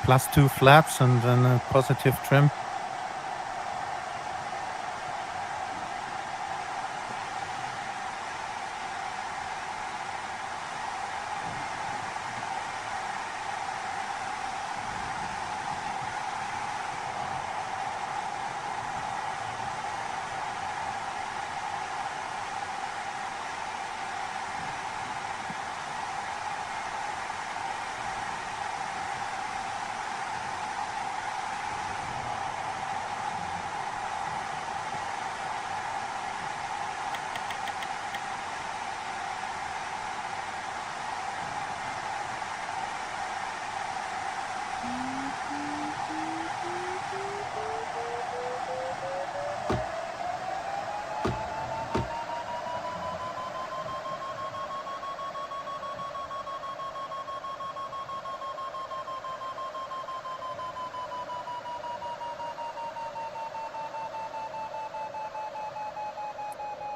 +2 flaps and then a positive trim.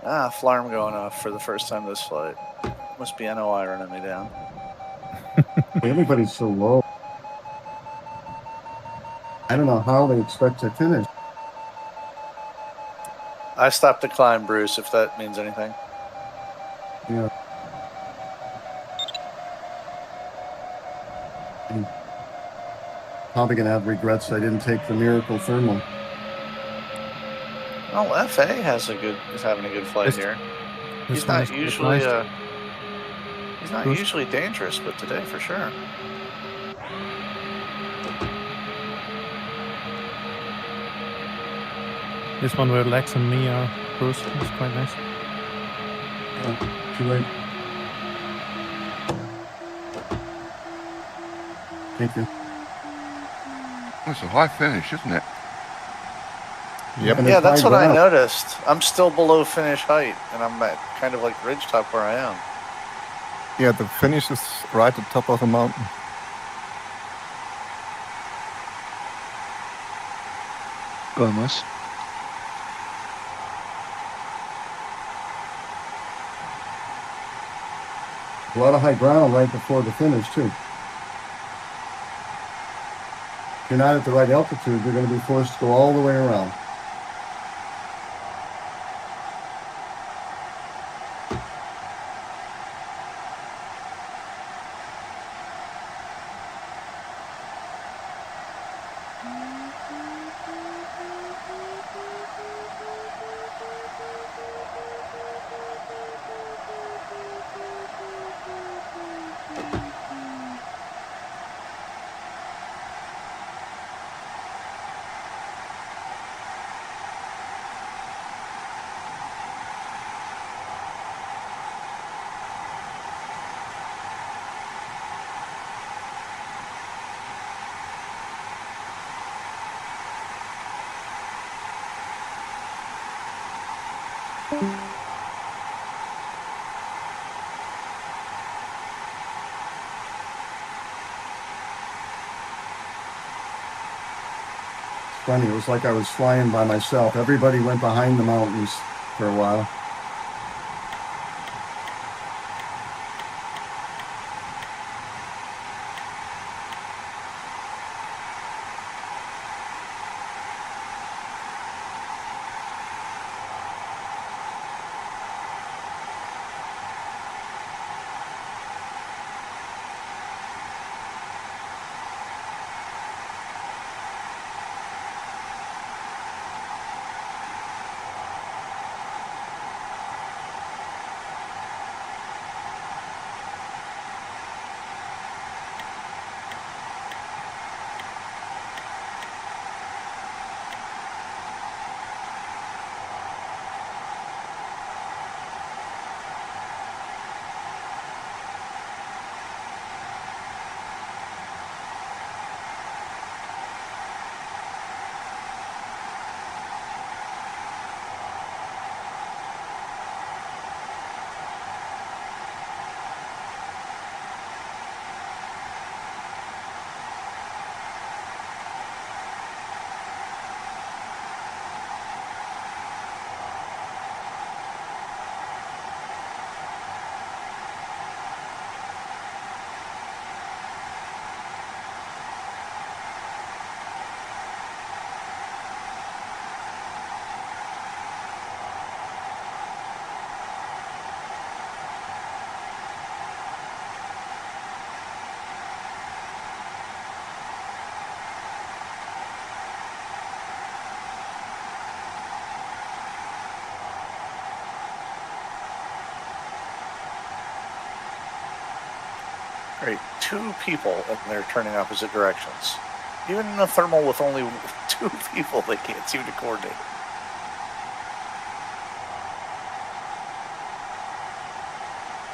Flarm going off for the first time this flight. Must be NOI running me down. Everybody's so low. I don't know how they expect to finish. I stopped the climb, Bruce, if that means anything. Yeah. I'm probably going to have regrets I didn't take the Miracle Thermal. Oh, FA is having a good flight here. He's not usually usually dangerous, but today for sure. This one where Lex and me are, Bruce, is quite nice. Too late. Thank you. That's a high finish, isn't it? Yep. And Yeah, it's that's high what I ground. noticed. I'm still below finish height, and I'm at kind of like ridgetop where I am. Yeah, the finish is right at the top of the mountain. Almost. A lot of high ground right before the finish, too. If you're not at the right altitude, you're going to be forced to go all the way around. Funny, it was like I was flying by myself. Everybody went behind the mountains for a while. Right, 2 people and they're turning opposite directions. Even in a thermal with only 2 people, they can't seem to coordinate.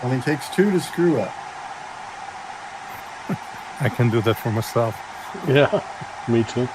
Only takes 2 to screw up. I can do that for myself. Yeah, me too.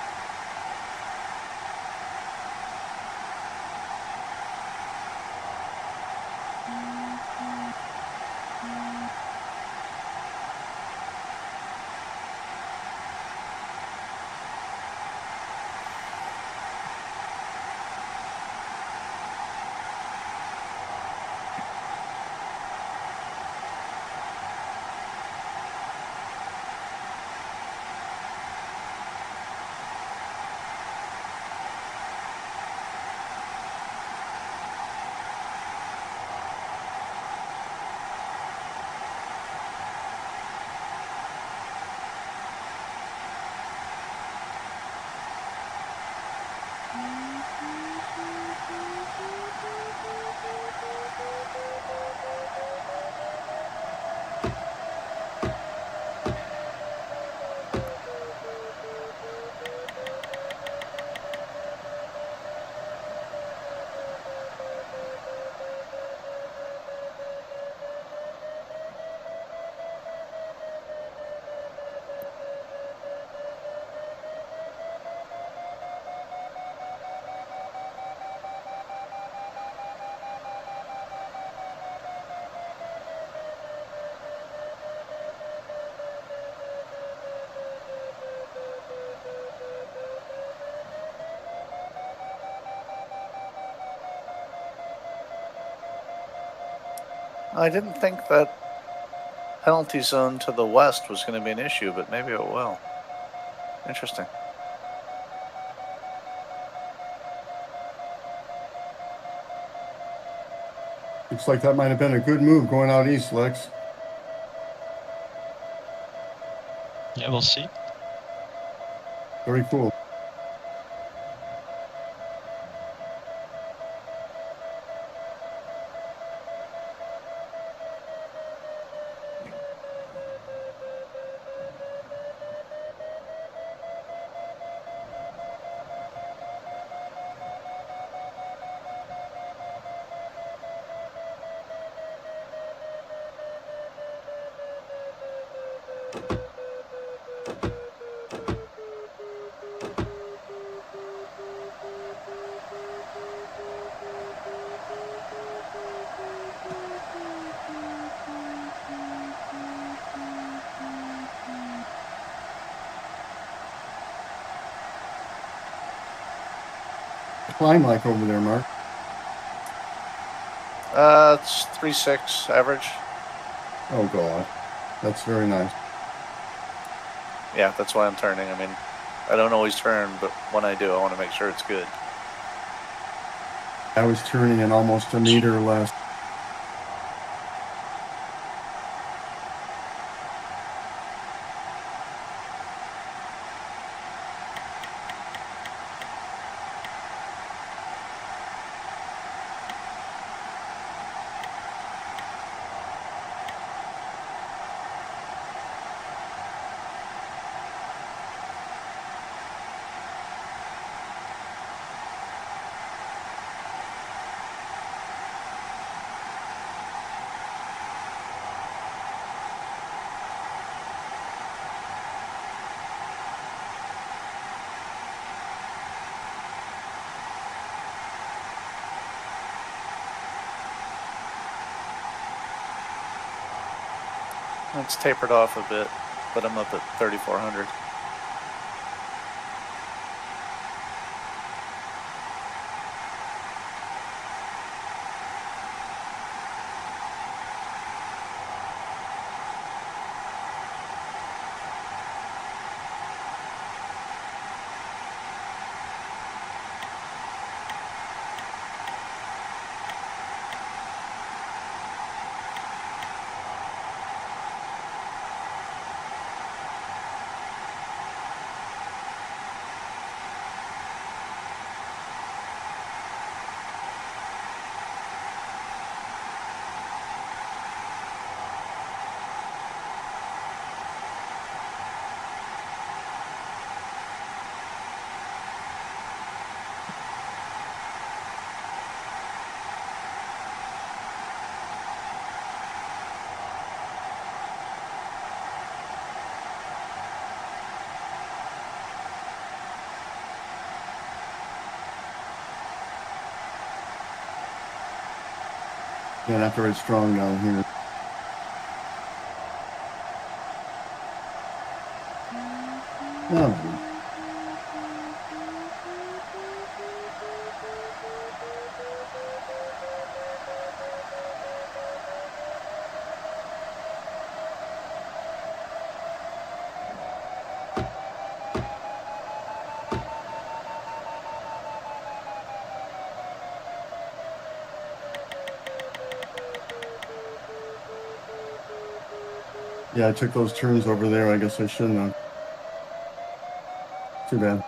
I didn't think that penalty zone to the west was going to be an issue, but maybe it will. Interesting. Looks like that might have been a good move going out east, Lex. Yeah, we'll see. Very cool. Climb like over there, Mark? It's 3.6 average. Oh God, that's very nice. Yeah, that's why I'm turning. I mean, I don't always turn, but when I do, I want to make sure it's good. I was turning in almost a meter less. It's tapered off a bit, but I'm up at 3,400. Yeah, not very strong down here. Oh. Yeah, I took those turns over there. I guess I shouldn't have. Too bad.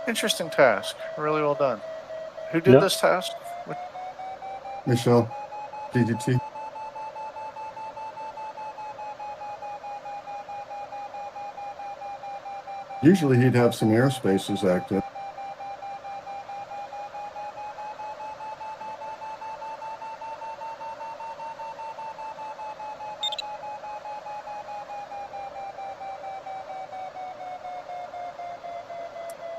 Interesting task. Really well done. Who did Yeah. this task? Michelle, DGT. Usually he'd have some airspaces active.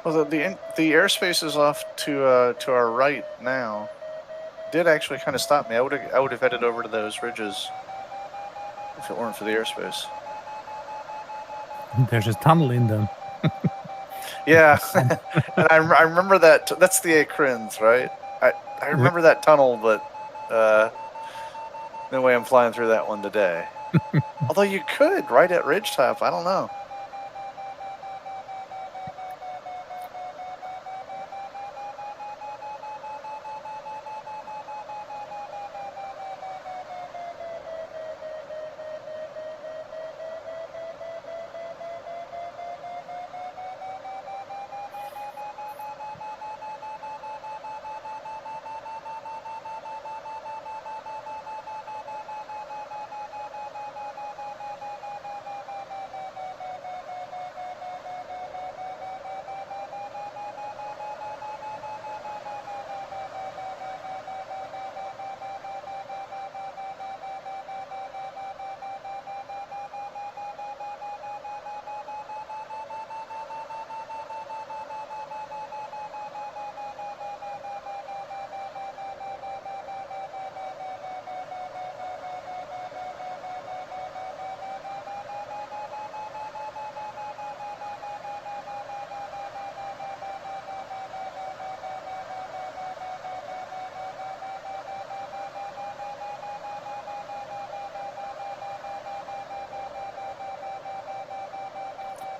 Well, the airspace is off to our right now. Did actually kind of stop me. I would have headed over to those ridges if it weren't for the airspace. There's a tunnel in them. Yeah, and I remember that. That's the Acrins, right? I remember that tunnel, but no way I'm flying through that one today. Although you could, right at ridgetop. I don't know.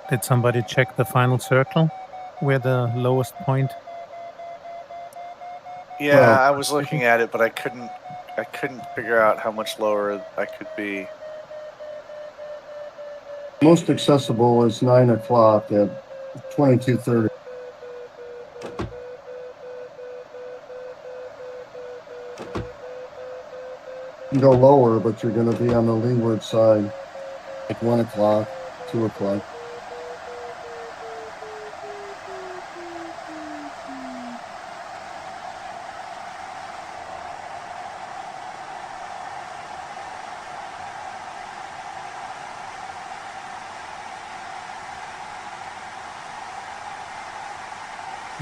Did somebody check the final circle where the lowest point? Yeah, Well, I was looking at it, but I couldn't figure out how much lower I could be. Most accessible is 9 o'clock at 22:30. You can go lower, but you're going to be on the leeward side at 1 o'clock, 2 o'clock.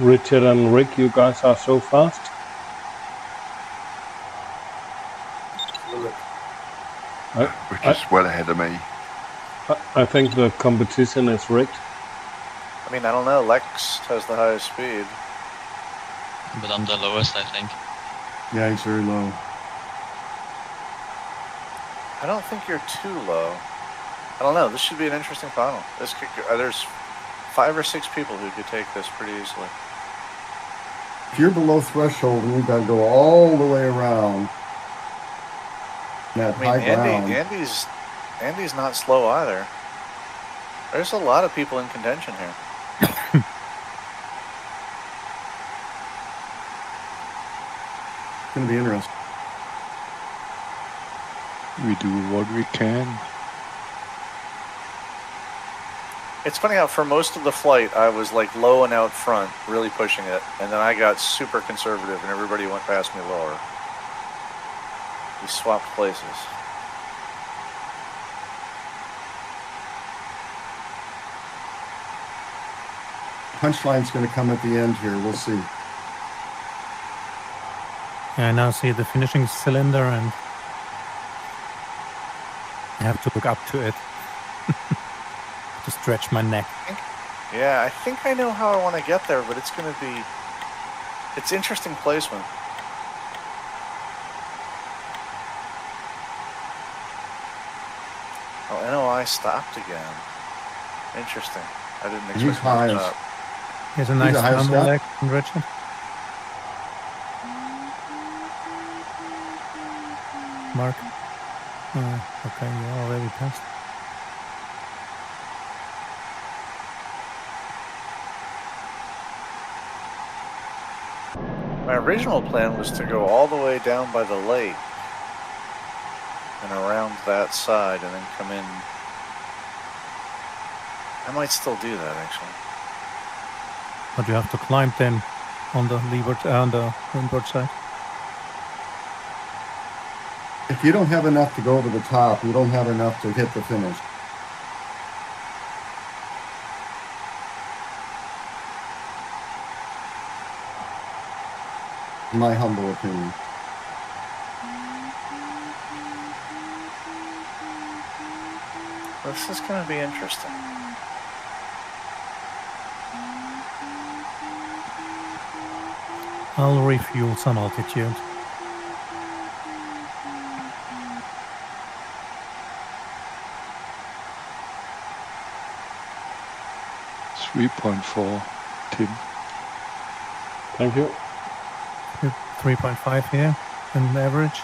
Richard and Rick, you guys are so fast. Which is well ahead of me. I think the competition is rigged. I mean, I don't know. Lex has the highest speed. But I'm the lowest, I think. Yeah, he's very low. I don't think you're too low. I don't know. This should be an interesting final. This could, there's 5 or 6 people who could take this pretty easily. If you're below threshold, and you've got to go all the way around that I mean, high ground. Andy's not slow either. There's a lot of people in contention here. It's going to be interesting. We do what we can. It's funny how for most of the flight I was like low and out front, really pushing it, and then I got super conservative and everybody went past me lower. We swapped places. Punchline's going to come at the end here. We'll see. Yeah, I now see the finishing cylinder and I have to look up to it to stretch my neck. Yeah, I think I know how I want to get there, but it's going to be... It's interesting placement. Oh, NOI stopped again. Interesting. I didn't expect He's him to highest. stop. Here's a nice the highest thermal guy? leg from Richard. Mark. Okay, you're already passed. My original plan was to go all the way down by the lake and around that side and then come in. I might still do that actually. But you have to climb then on the windward side. If you don't have enough to go over the top, you don't have enough to hit the finish. My humble opinion. This is going to be interesting. I'll refuel some altitude. .4, Tim. Thank you. 3.5 here in average.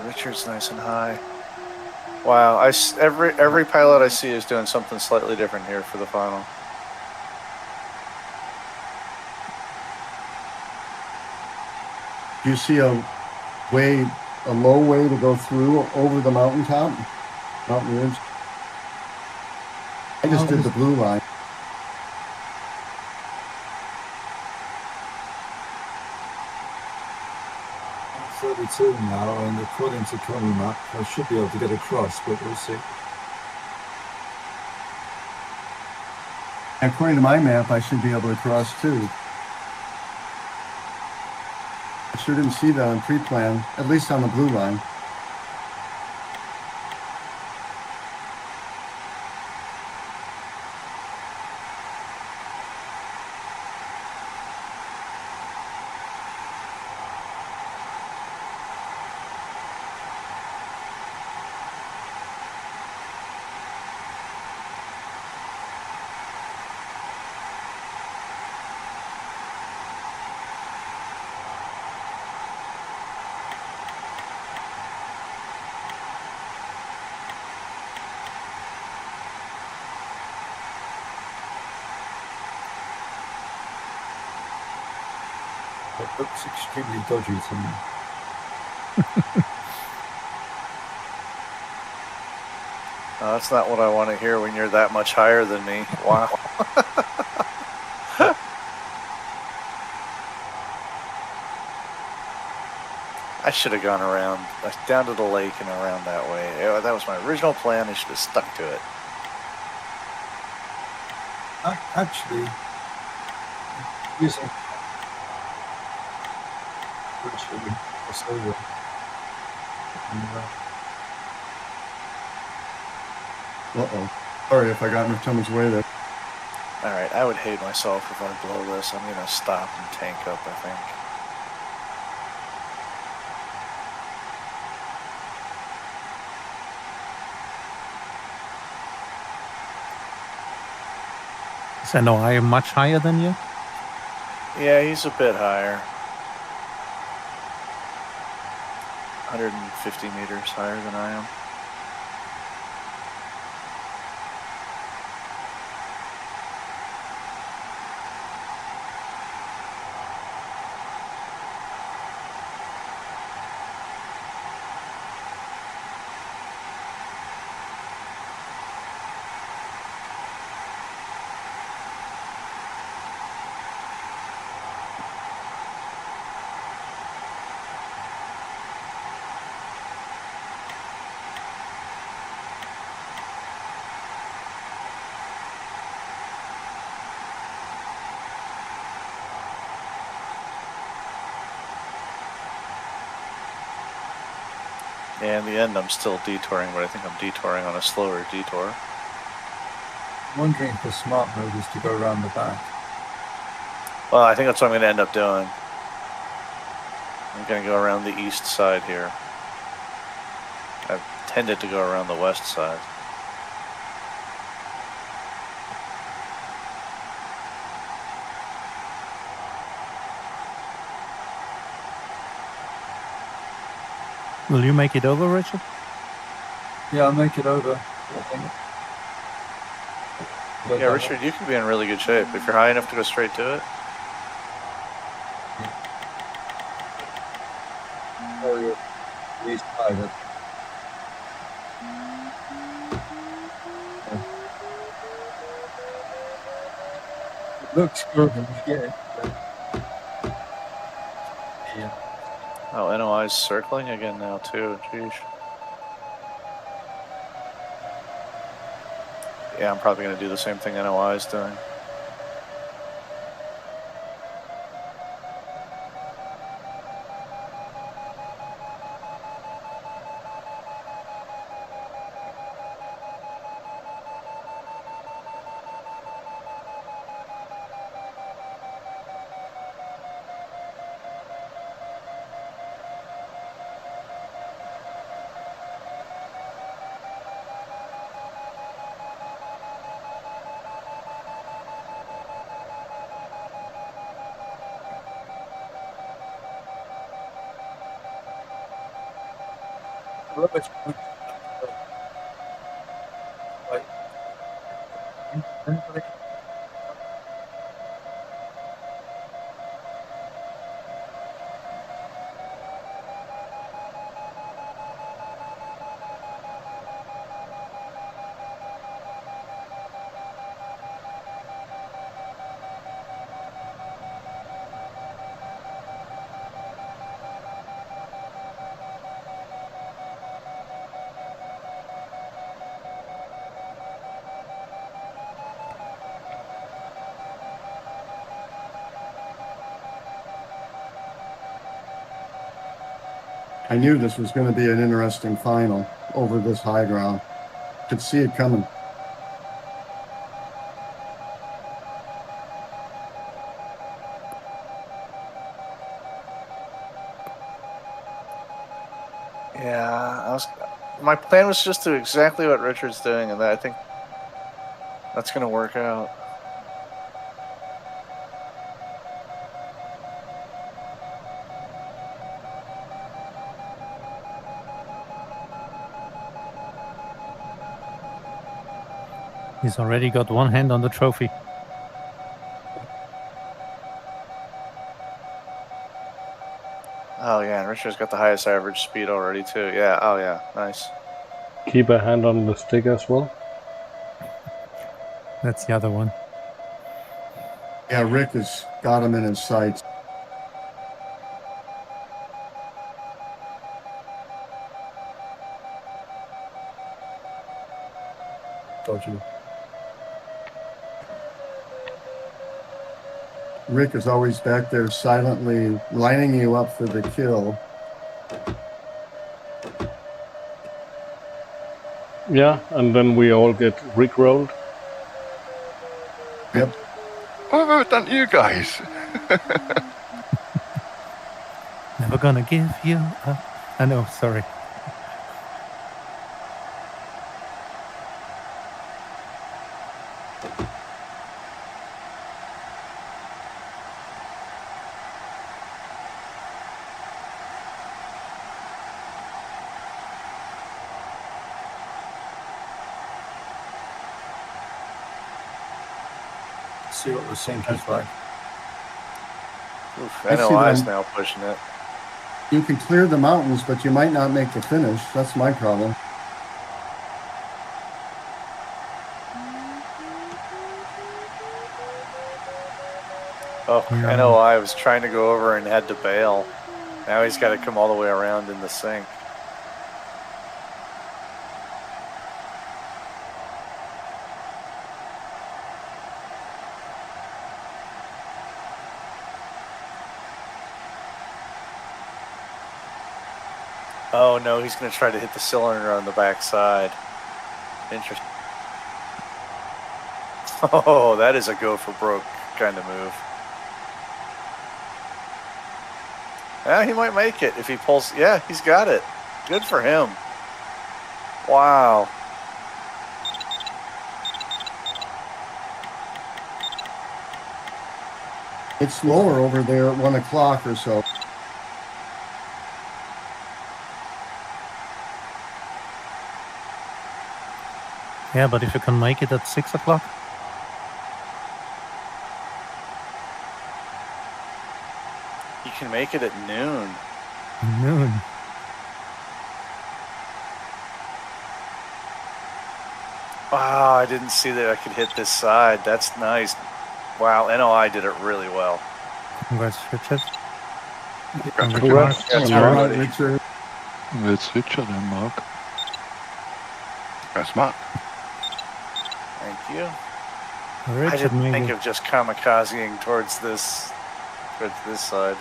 Richard's nice and high. Wow, every pilot I see is doing something slightly different here for the final. Do you see a low way to go through over the mountain ridge? I just did the blue line. 32 now, and according to Connie map, I should be able to get across, but we'll see. According to my map, I should be able to cross too. I sure didn't see that on pre-plan, at least on the blue line. It looks extremely dodgy to me. No, that's not what I want to hear when you're that much higher than me. Wow. I should have gone around, down to the lake and around that way. That was my original plan. I should have stuck to it. Actually, using cross over. Uh-oh. Sorry if I got in someone's way there. Alright, I would hate myself if I blow this. I'm going to stop and tank up, I think. So no, I am much higher than you? Yeah, he's a bit higher. 150 meters higher than I am. Yeah, in the end, I'm still detouring, but I think I'm detouring on a slower detour. I'm wondering if the smart move is to go around the back. Well, I think that's what I'm going to end up doing. I'm going to go around the east side here. I've tended to go around the west side. Will you make it over, Richard? Yeah, I'll make it over, I think. But Yeah, Richard, you could be in really good shape if you're high enough to go straight to it. Oh, you're at least private. It looks good when you get it. Yeah. Oh, NOI's circling again now too. Jeez. Yeah, I'm probably going to do the same thing NOI is doing. Robert, I knew this was going to be an interesting final over this high ground. Could see it coming. Yeah, my plan was just to do exactly what Richard's doing, and I think that's going to work out. He's already got one hand on the trophy. Oh yeah, and Richard's got the highest average speed already too. Yeah, oh yeah, nice. Keep a hand on the stick as well. That's the other one. Yeah, Rick has got him in his sights. dodgy. Rick is always back there silently lining you up for the kill. Yeah, and then we all get rickrolled. Yep. What have I done to you guys? Never gonna give you up. I know, sorry. See what the sink is like. Oof, I see NOI's them. now pushing it. You can clear the mountains, but you might not make the finish. That's my problem. Oh, Yeah. NOI was trying to go over and had to bail. Now he's got to come all the way around in the sink. Oh no, he's going to try to hit the cylinder on the back side. Interesting. Oh, that is a go for broke kind of move. Yeah, he might make it if he pulls. Yeah, he's got it. Good for him. Wow. It's lower over there at 1 o'clock or so. Yeah, but if you can make it at 6 o'clock. You can make it at noon. Noon. Wow, I didn't see that I could hit this side. That's nice. Wow, NOI did it really well. Congrats, Richard. Congrats. That's all right, Richard. That's Richard and Mark. That's Mark. Thank you. I Richard didn't made think it. of just kamikazing towards this side.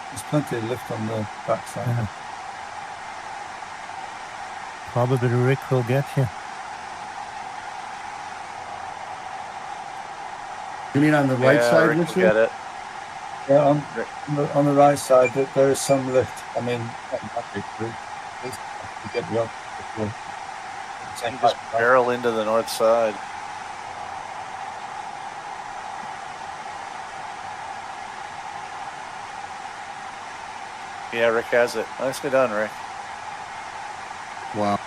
There's plenty of lift on the backside. Yeah. Probably Rick will get you. You mean on the right Yeah, side, Rick will Richard? get it. Yeah, on the right side, there is some lift. I mean, you get me up. You just barrel into the north side. Yeah, Rick has it. Nicely done, Rick. Wow.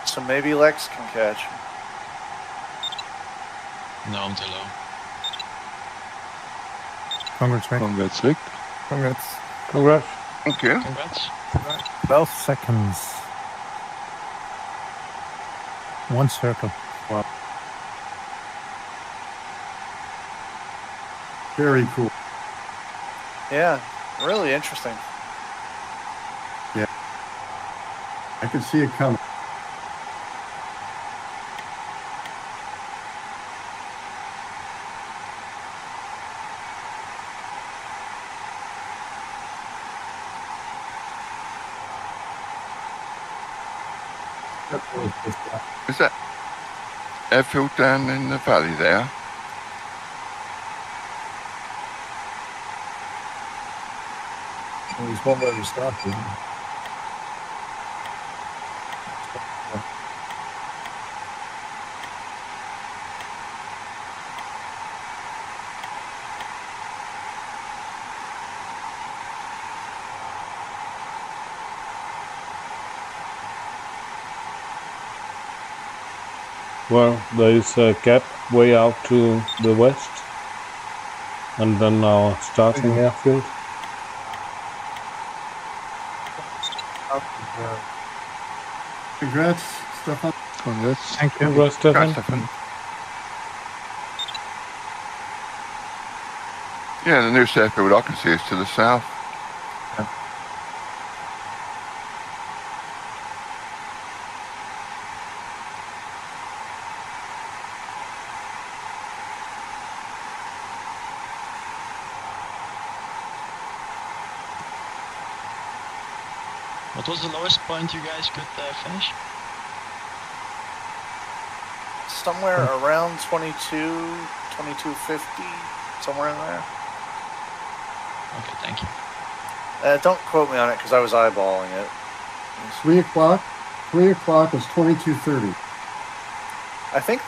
So maybe Lex can catch him. No, I'm too low. Congrats, Rick. Congrats, Rick. Congrats. Congrats. Thank you. Congrats. 12 seconds. 1 circle. Wow. Very cool. Yeah, really interesting. Yeah. I could see it coming. Is that airfield down in the valley there? Well, there's one where we started. Well, there is a gap way out to the west, and then our starting airfield. Congrats, Stefan. Congrats. Thank you. Congrats, Stefan. Yeah, the nearest airfield I can see is to the south. What was the lowest point you guys could finish? Somewhere around 22, 2250, somewhere in there. Okay, thank you. Don't quote me on it because I was eyeballing it. 3 o'clock. 3 o'clock is 22:30. I think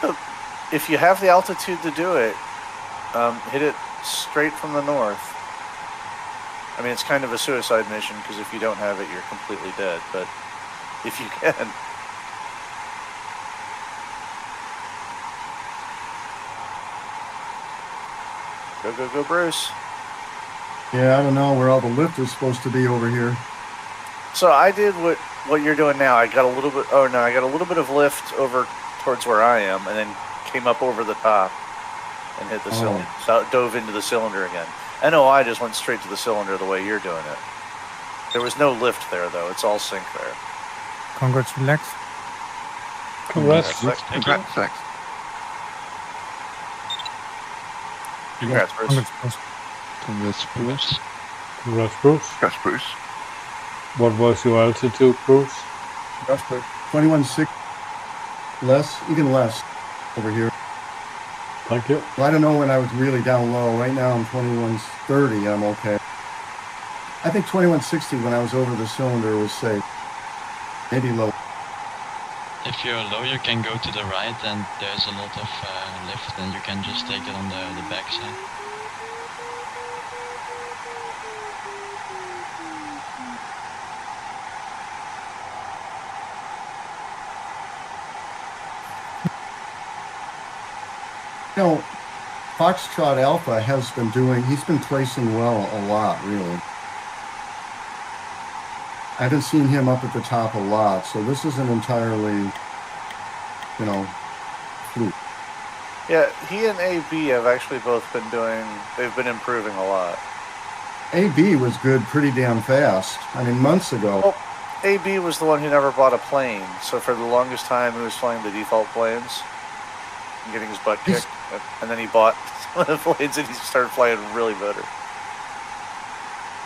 if you have the altitude to do it, hit it straight from the north. I mean, it's kind of a suicide mission because if you don't have it, you're completely dead. But if you can. Go, go, go, Bruce. Yeah, I don't know where all the lift is supposed to be over here. So I did what you're doing now. I got a little bit. Oh no, I got a little bit of lift over towards where I am, and then came up over the top and hit the cylinder. So dove into the cylinder again. NOI just went straight to the cylinder the way you're doing it. There was no lift there though. It's all sync there. Congrats, Lex. Congrats. Congrats, Lex. Congrats, Bruce. Congrats, Bruce. Congrats, Bruce. Congrats, Bruce. Congrats, Bruce. What was your altitude, Bruce? That's good. 21.6 less, even less over here. Thank you. Well, I don't know when I was really down low. Right now I'm 21.30. I'm okay. I think 21.60 when I was over the cylinder was safe. Maybe low. If you're low, you can go to the right, and there's a lot of lift, and you can just take it on the back side. You know, Foxtrot Alpha has been he's been placing well a lot, really. I haven't seen him up at the top a lot, so this isn't entirely, you know, fluke. Yeah, he and AB have actually both been they've been improving a lot. AB was good pretty damn fast. I mean, months ago. Well, AB was the one who never bought a plane, so for the longest time he was flying the default planes and getting his butt kicked. And then he bought one of the planes and he started flying really better.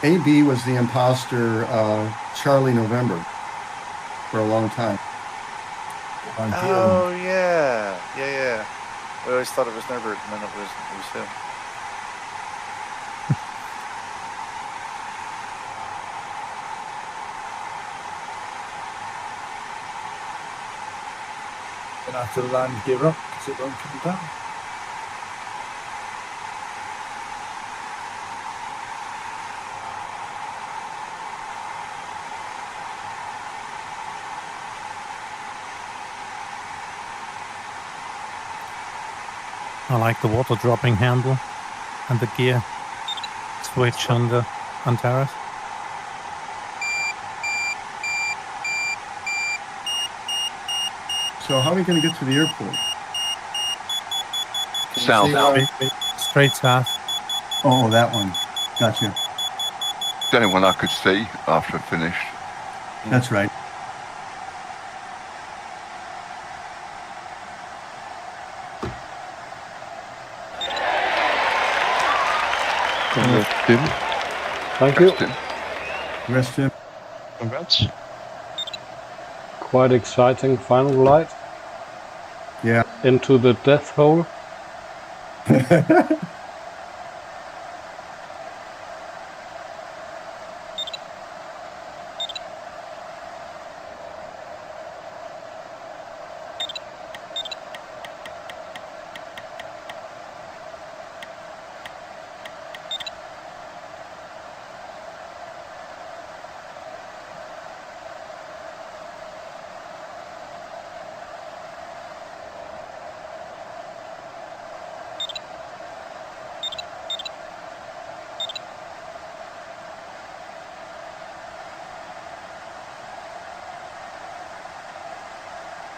AB was the imposter Charlie November for a long time. Oh, yeah. Yeah. We always thought it was Norbert, and then it was him. Gonna have to land gear up because it won't come down. I like the water dropping handle and the gear switch on the Antares. So how are we going to get to the airport? South. Straight south. Oh, that one. Gotcha. The only one I could see after I finished. That's right. Congrats, Tim. Thank you. Rest him. Congrats. Quite exciting final glide Yeah. into the death hole.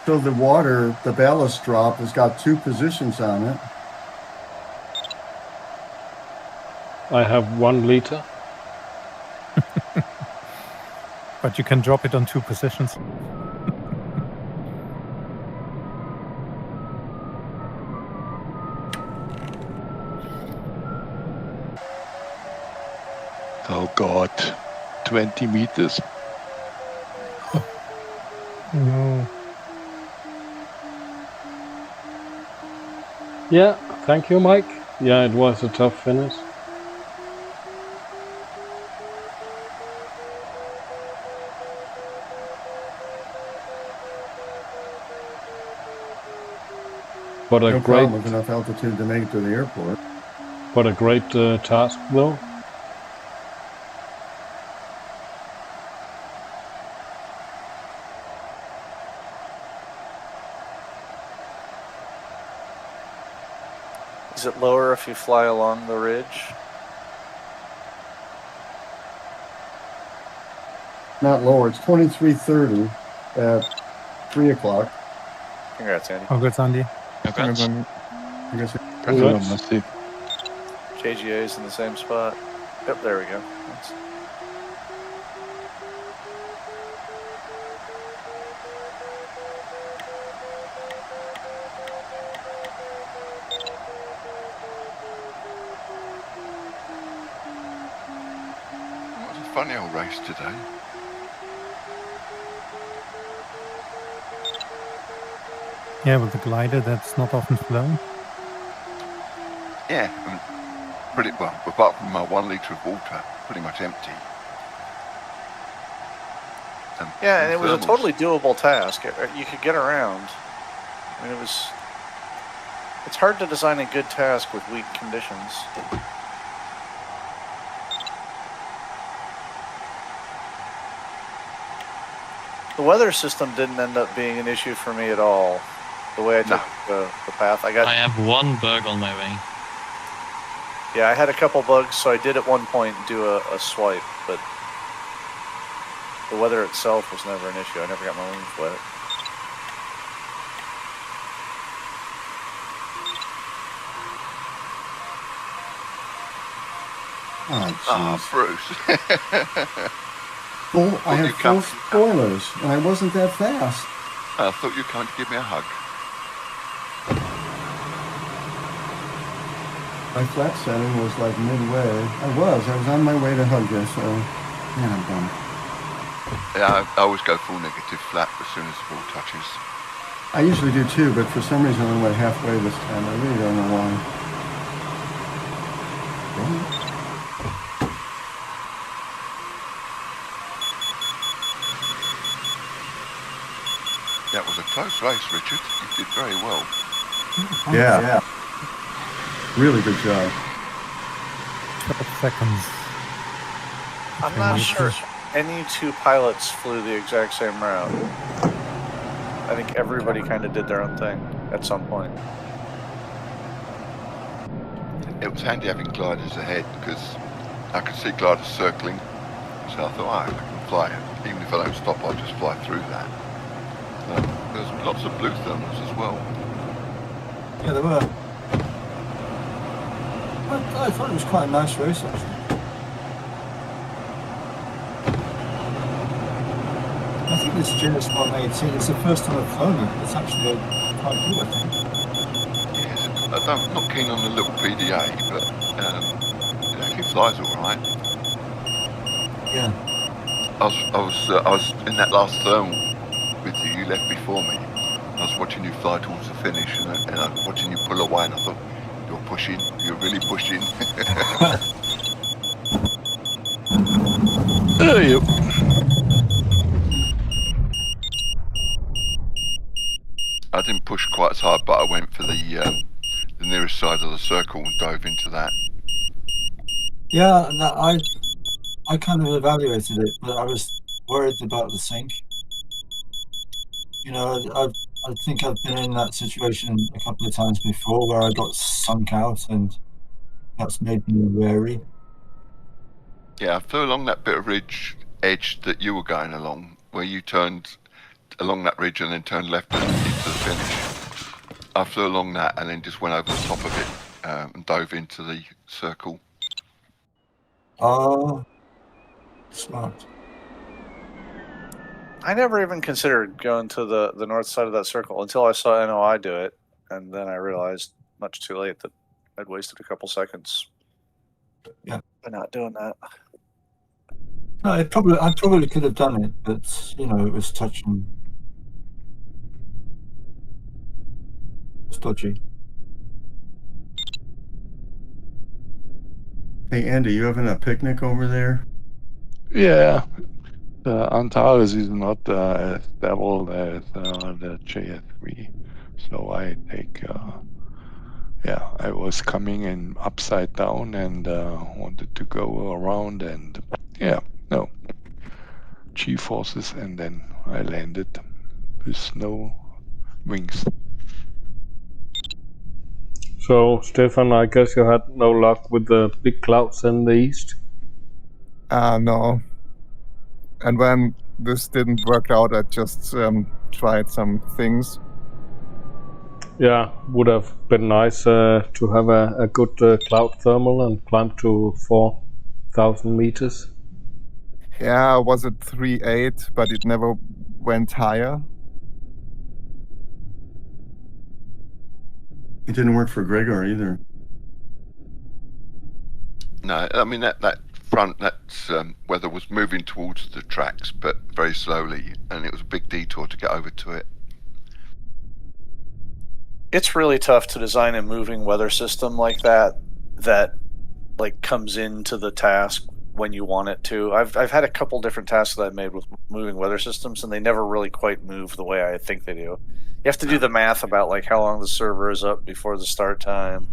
So the water, the ballast drop, has got two positions on it. I have 1 liter. But you can drop it on 2 positions. Oh God, 20 meters. No. Yeah, thank you, Mike. Yeah, it was a tough finish. But a No great, problem with enough altitude to make it to the airport. but a great task, though. Is it lower if you fly along the ridge? Not lower. It's 23:30 at 3 o'clock. Congrats, Andy. Congrats, Andy. Congrats. I guess Congrats. Merci. JGA's in the same spot. Yep, there we go. Thanks. funny old race today. Yeah, with the glider that's not often flown. Yeah, I mean, pretty well. Apart from my 1 litre of water, pretty much empty. Yeah, and it was a thermals. totally doable task. You could get around. I mean, it's hard to design a good task with weak conditions. The weather system didn't end up being an issue for me at all. The way I took the path, I have one bug on my way. Yeah, I had a couple bugs, so I did at one point do a swipe, but the weather itself was never an issue. I never got my wings wet. Oh, Bruce. I had full spoilers, and I wasn't that fast. I thought you were coming to give me a hug. My flat setting was like midway. I was on my way to hug you, so yeah, I'm done. Yeah, I always go full negative flat as soon as the ball touches. I usually do too, but for some reason I only went halfway this time. I really don't know why. That was a close race, Richard. You did very well. Yeah. Really good job. 12 seconds. I'm not sure any two pilots flew the exact same route. I think everybody kind of did their own thing at some point. It was handy having gliders ahead because I could see gliders circling. So I thought, I can fly it. Even if I don't stop, I'll just fly through that. There's lots of blue thermals as well. Yeah, there were. I thought it was quite a nice race, actually. I think this GS 118 is the first time I've flown it. It's actually quite good, I think. Yes, I'm not keen on the little PDA, but it actually flies all right. Yeah. I was in that last thermal with you. You left before me. I was watching you fly towards the finish, and I was watching you pull away, and I thought, you're pushing. You're really pushing. There you. I didn't push quite as hard, but I went for the nearest side of the circle and dove into that. Yeah, I kind of evaluated it, but I was worried about the sink. You know, I think I've been in that situation a couple of times before where I got sunk out, and that's made me wary. Yeah, I flew along that bit of ridge edge that you were going along, where you turned along that ridge and then turned left and into the finish. I flew along that and then just went over the top of it and dove into the circle. Oh, smart. I never even considered going to the north side of that circle until I saw NOI do it, and then I realized much too late that I'd wasted a couple seconds. Yeah. By not doing that. No, I probably could have done it, but you know, it was touching. It's dodgy. Hey, Andy, you having a picnic over there? Yeah. Antares is not as stable as the JS3. So I take, I was coming in upside down and wanted to go around and, G-forces, and then I landed with no wings. So, Stefan, I guess you had no luck with the big clouds in the east? No. And when this didn't work out, I just tried some things. Yeah, would have been nice to have a good cloud thermal and climb to 4,000 meters. Yeah, I was at 3.8, but it never went higher. It didn't work for Gregor either. No, I mean that front, that weather was moving towards the tracks, but very slowly, and it was a big detour to get over to it. It's really tough to design a moving weather system like that like comes into the task when you want it to. I've had a couple different tasks that I've made with moving weather systems, and they never really quite move the way I think they do. You have to do the math about like how long the server is up before the start time,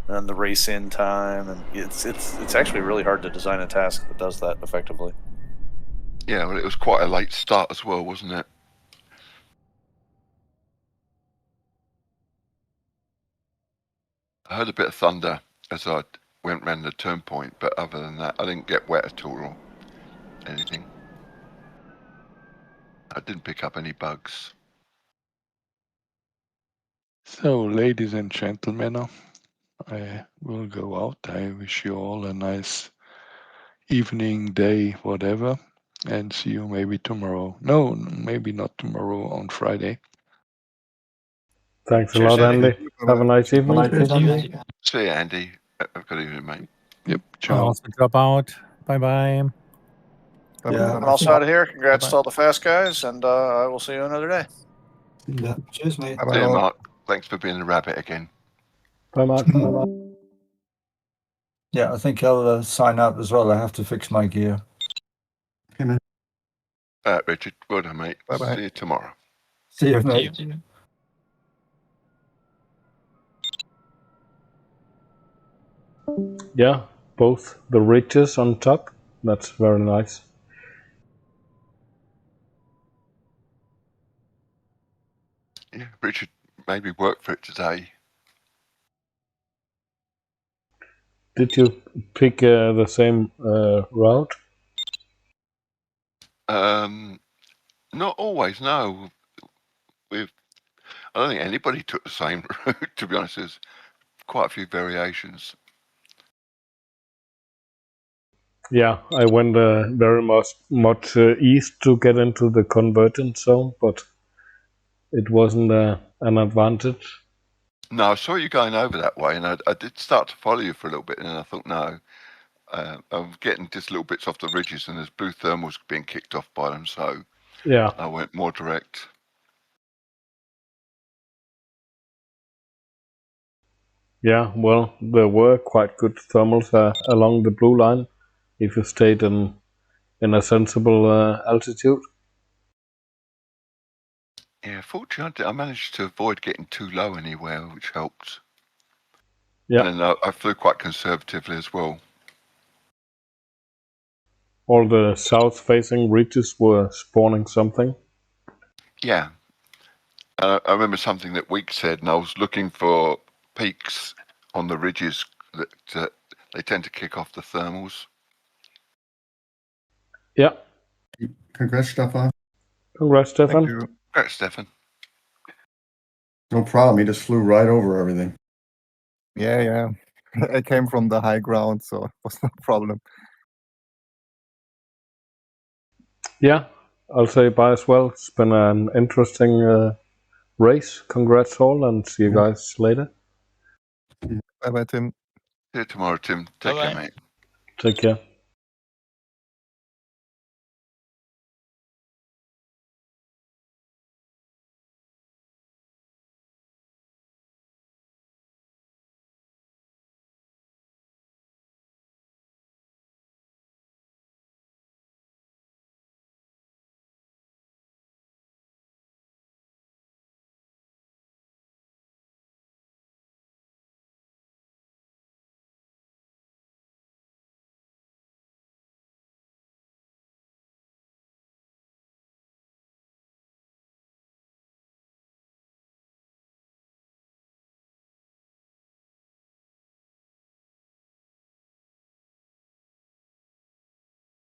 and then the race in time, and it's actually really hard to design a task that does that effectively. Yeah, well, it was quite a late start as well, wasn't it? I heard a bit of thunder as I went round the turn point, but other than that, I didn't get wet at all or anything. I didn't pick up any bugs. So, ladies and gentlemen, I will go out. I wish you all a nice evening, day, whatever, and see you maybe tomorrow. No, maybe not tomorrow, on Friday. Thanks a Cheers, lot, Andy. Have a nice evening. See you, Andy. Have a good evening, mate. Yep, I'll ciao. also drop out. Bye bye. Yeah. I'm also out of here. Congrats Bye-bye. to all the fast guys, and I will see you another day. Yeah. Cheers, mate. Bye-bye See you, all. Mark. Thanks for being a rabbit again. Bye, Mark. Yeah, I think I'll sign out as well. I have to fix my gear. Richard, well done, mate. Bye-bye. See you tomorrow. See you, See mate. you. Yeah, both the ridges on top. That's very nice. Yeah, Richard maybe work for it today. Did you pick the same route? Not always, no. I don't think anybody took the same route, to be honest. There's quite a few variations. Yeah, I went very much east to get into the convergence zone, but it wasn't an advantage. No, I saw you going over that way, and I did start to follow you for a little bit, and I thought, no, I'm getting just little bits off the ridges, and there's blue thermals being kicked off by them, so Yeah, I went more direct. yeah. Well, there were quite good thermals along the blue line if you stayed in a sensible altitude. Yeah, fortunately, I managed to avoid getting too low anywhere, which helped. Yeah. And then I flew quite conservatively as well. All the south-facing ridges were spawning something. Yeah. I remember something that Week said, and I was looking for peaks on the ridges that they tend to kick off the thermals. Yeah. Congrats, Stefan. Congrats, Stefan. Thank you. Congrats, Stefan. No problem. He just flew right over everything. Yeah. I came from the high ground, so it was no problem. Yeah, I'll say bye as well. It's been an interesting race. Congrats all, and see you guys later. Bye-bye, Tim. See you tomorrow, Tim. Take Bye-bye. care, mate. Take care.